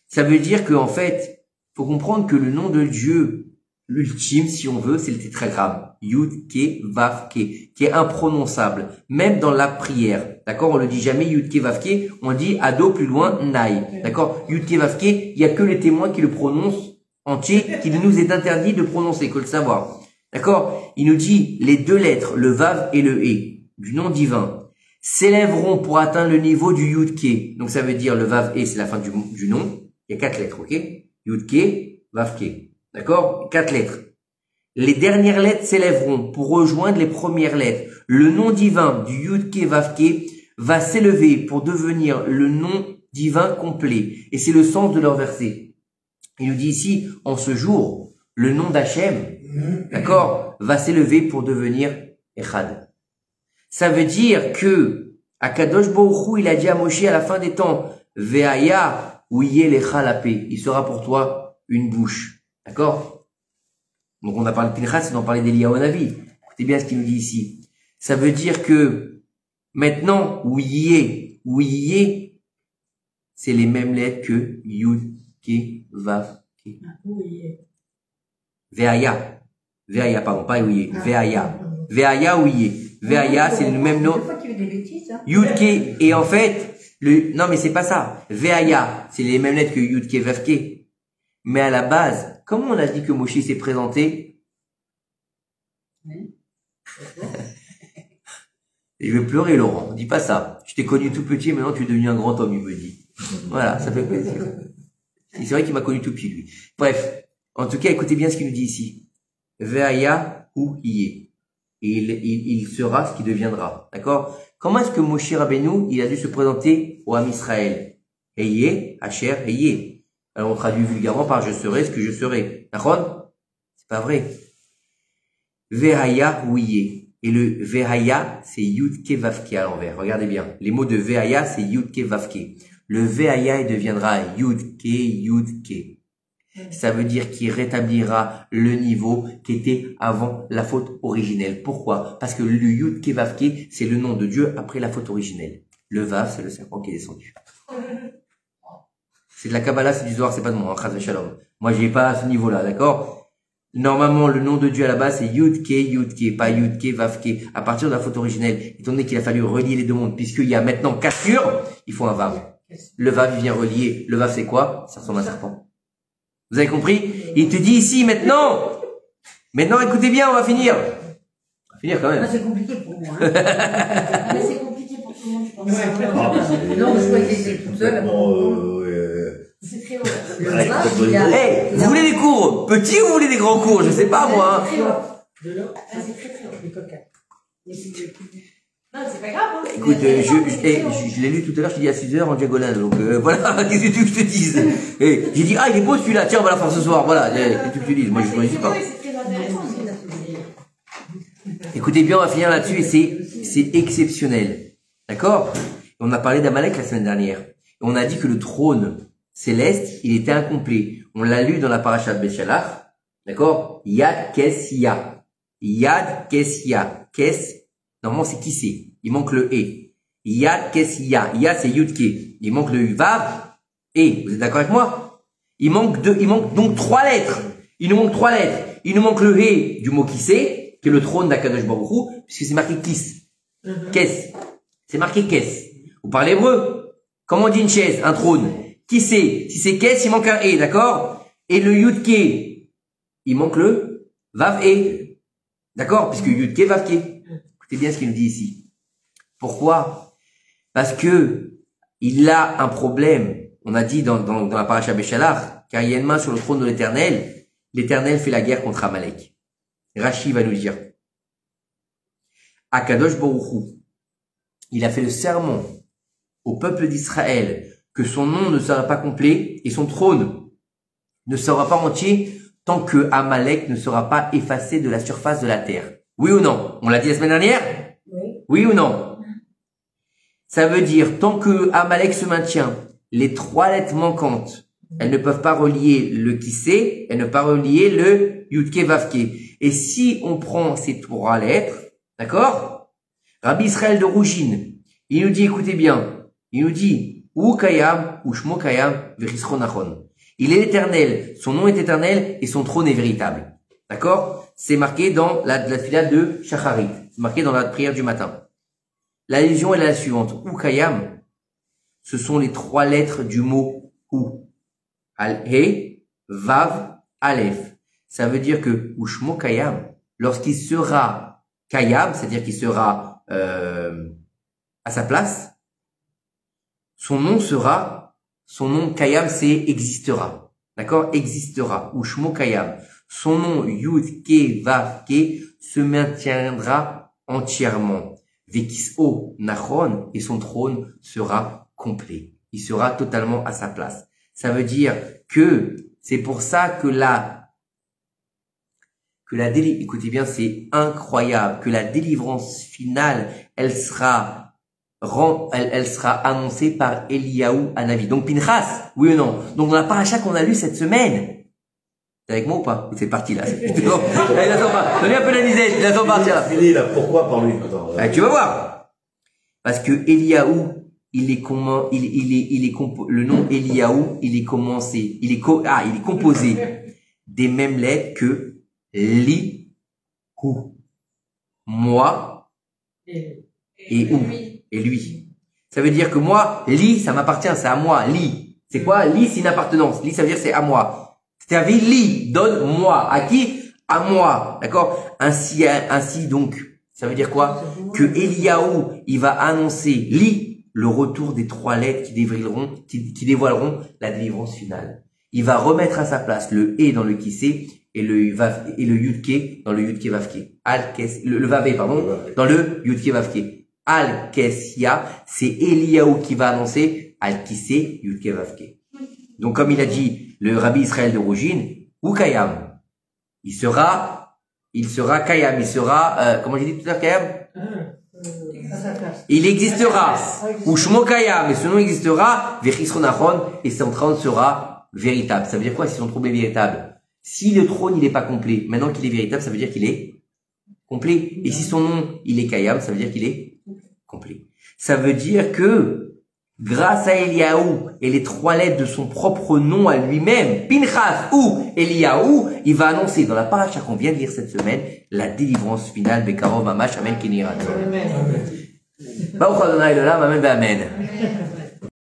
Ça veut dire que, en fait, faut comprendre que le nom de Dieu, l'ultime, si on veut, c'est le tétragramme. Yud, Ke, Vav, Ke, qui est imprononçable. Même dans la prière. D'accord? On le dit jamais Yud, Ke, Vav, Ke. On dit Ado, plus loin, Naï. D'accord? Yud, Ke, Vav, Ke, il y a que les témoins qui le prononcent entier, qui nous est interdit de prononcer, que le savoir. D'accord? Il nous dit, les deux lettres, le Vav et le E, du nom divin, s'élèveront pour atteindre le niveau du Yud, Ke. Donc ça veut dire, le Vav et, c'est la fin du nom. Il y a 4 lettres, ok? Yud, Ke, Vav, Ke. D'accord? 4 lettres. Les dernières lettres s'élèveront pour rejoindre les premières lettres. Le nom divin du Yud Ke Vav Ke va s'élever pour devenir le nom divin complet. Et c'est le sens de leur verset. Il nous dit ici, en ce jour, le nom d'Hachem, d'accord, va s'élever pour devenir Echad. Ça veut dire que Akadosh Baruch Hu, il a dit à Moshe à la fin des temps, Ve'aya ou Yelecha la paix. Il sera pour toi une bouche. D'accord? Donc on a parlé de Pinchas, on a parlé d'Eliyahu Hanavi. Écoutez bien ce qu'il nous dit ici. Ça veut dire que maintenant, Ouïe, c'est les mêmes lettres que Yud, Ke, Vav, Ke. Veaya. Veaya, pardon, pas Ouïe. Veaya. Veaya, Ouïe. Veaya, c'est le même nom. Yud, Ke, et en fait, non mais c'est pas ça. Veaya, c'est les mêmes lettres que Yud, Ke, Vav, Ke. Mais à la base, comment on a dit que Moshe s'est présenté? Je vais pleurer, Laurent. Dis pas ça. Je t'ai connu tout petit, maintenant tu es devenu un grand homme, il me dit. Voilà, ça fait plaisir. C'est vrai qu'il m'a connu tout petit, lui. Bref. En tout cas, écoutez bien ce qu'il nous dit ici. Veaya ou Iye. Et il sera ce qui deviendra. D'accord? Comment est-ce que Moshe Rabbeinu, il a dû se présenter au Ham Israël? Eye, Asher, Eye. Alors on traduit vulgairement par je serai ce que je serai. D'accord? C'est pas vrai. Veaya ou Iye. Et le Veaya, c'est Yud Ke Vav Ke à l'envers. Regardez bien. Les mots de Veaya, c'est Yud Ke Vav Ke. Le Veaya, il deviendra Yud Ke. Ça veut dire qu'il rétablira le niveau qui était avant la faute originelle. Pourquoi? Parce que le Yud Ke Vav Ke, c'est le nom de Dieu après la faute originelle. Le Vav, c'est le serpent qui est descendu. C'est de la Kabbalah, c'est du Zohar, c'est pas de moi, Chas v'Shalom. Moi, j'ai pas à ce niveau-là, d'accord? Normalement, le nom de Dieu à la base, c'est Yud Ke, pas Yud Ke, Vav Ke. À partir de la faute originelle, étant donné qu'il a fallu relier les deux mondes, puisqu'il y a maintenant cassure, il faut un Vav. Le Vav, il vient relier. Le Vav, c'est quoi? Ça ressemble à un serpent. Vous avez compris? Il te dit ici, maintenant, écoutez bien, on va finir. On va finir quand même.
C'est compliqué pour moi.
Mais c'est compliqué pour tout le monde, je pense.
Non, je crois qu'il était tout seul.
C'est très haut.
Hey, vous voulez des cours petits ou vous voulez des grands cours? Je sais pas, moi.
C'est très haut. C'est très très haut.
Les coquins.
Non, c'est pas grave. Hein.
Écoute, je l'ai lu tout à l'heure, je t'ai dit à 6h en diagonale, donc voilà, qu'est-ce que tu veux que je te dise? J'ai dit, il est beau celui-là, tiens, on va la faire ce soir, voilà, qu'est-ce que tu dises? Moi, je ne dis pas.
C'est très intéressant.
Écoutez bien, on va finir là-dessus, et c'est exceptionnel. D'accord? On a parlé d'Amalek la semaine dernière. Et on a dit que le trône céleste, il était incomplet. On l'a lu dans la paracha de Béchalach. D'accord? Yad Kes Ya. Yad Kes Ya. Kes, normalement c'est qui c'est? Il manque le E. Yad Kes Ya. Yad c'est Yud Ke. Il manque le Vav. E. Vous êtes d'accord avec moi? Il manque donc 3 lettres. Il nous manque 3 lettres. Il nous manque le E du mot qui c'est, qui est le trône d'Akadosh Baruch Hu, puisque c'est marqué Kis. Kes. C'est marqué Kes. Vous parlez hébreu? Comment on dit une chaise? Un trône. Qui c'est? Si c'est Kes, il manque un E, d'accord? Et le Yud Ke, il manque le Vav E. D'accord? Puisque Yud Ke, Vav Ke. Écoutez bien ce qu'il nous dit ici. Pourquoi? Parce que il a un problème. On a dit dans la paracha Béchalach, car il y a une main sur le trône de l'Éternel. L'Éternel fait la guerre contre Amalek. Rashi va nous dire. Akadosh Baruch Hu, il a fait le serment au peuple d'Israël que son nom ne sera pas complet et son trône ne sera pas entier tant que Amalek ne sera pas effacé de la surface de la terre. Oui ou non? On l'a dit la semaine dernière? Oui ou non? Ça veut dire, tant que Amalek se maintient, les 3 lettres manquantes, elles ne peuvent pas relier le Kissé, elles ne peuvent pas relier le Yudke Vavke. Et si on prend ces 3 lettres, d'accord? Rabbi Israël de Rougine, il nous dit, écoutez bien, il nous dit, Ou Kayam, ou Shmo Kayam, Verisronachon. Il est éternel, son nom est éternel et son trône est véritable. D'accord? C'est marqué dans la fila de Shacharit. C'est marqué dans la prière du matin. L'allusion est la suivante. Ou Kayam, ce sont les 3 lettres du mot Ou. Al-He, Vav, Aleph. Ça veut dire que Ushmo Kayam, lorsqu'il sera Kayam, c'est-à-dire qu'il sera à sa place, son nom Kayam, c'est existera. D'accord? Existera. Ushmo Kayam. Son nom Yud Ke Vav Ke se maintiendra entièrement. Vekis'o Nachon, et son trône sera complet. Il sera totalement à sa place. Ça veut dire que c'est pour ça que écoutez bien, c'est incroyable, que la délivrance finale, elle sera annoncée par Eliyahu Hanavi. Donc Pinchas, oui ou non? Donc dans la paracha qu'on a lu cette semaine, T'es avec moi ou pas? C'est parti là. C'est bon. Allez, laisse-en pas. Donnez un peu la misère, laisse-en partir là.
Fini là, pourquoi par lui? Attends,
Tu vas voir. Parce que Eliaou, le nom Eliaou, il est composé des mêmes lettres que li, ou, moi, et ou, et lui. Ça veut dire que moi, li, ça m'appartient, c'est à moi, li. C'est quoi? Li, c'est une appartenance. Li, ça veut dire c'est à moi. C'est-à-dire, li, donne-moi. À qui? À moi. D'accord? Ainsi donc, ça veut dire quoi? Que Eliaou, il va annoncer, li, le retour des 3 lettres qui dévoileront la délivrance finale. Il va remettre à sa place le et dans le kissé et le yudke dans le yudke vavke. Le vavé, pardon, dans le yudke vavke. Al-Kessia, c'est Eliaou qui va annoncer Al-Kissé yudke vavke. Donc, comme il a dit le rabbi Israël de Rougine, ou Kayam. Il sera Kayam, il sera, comment j'ai dit tout à l'heure, Kayam? Il existera. Ou Shmo Kayam, et ce nom existera, Vechisronachon, et son trône sera véritable. Ça veut dire quoi si son trône est véritable? Si le trône, il n'est pas complet, maintenant qu'il est véritable, ça veut dire qu'il est complet. Et si son nom, il est Kayam, ça veut dire qu'il est complet. Ça veut dire que, grâce à Eliaou et les 3 lettres de son propre nom à lui-même, Pinchas ou Eliaou, il va annoncer dans la paracha qu'on vient de lire cette semaine, la délivrance finale, Bekarov Mamash, Amen, Kenirat. Baruch Adonai Elohim, Amen, Amen.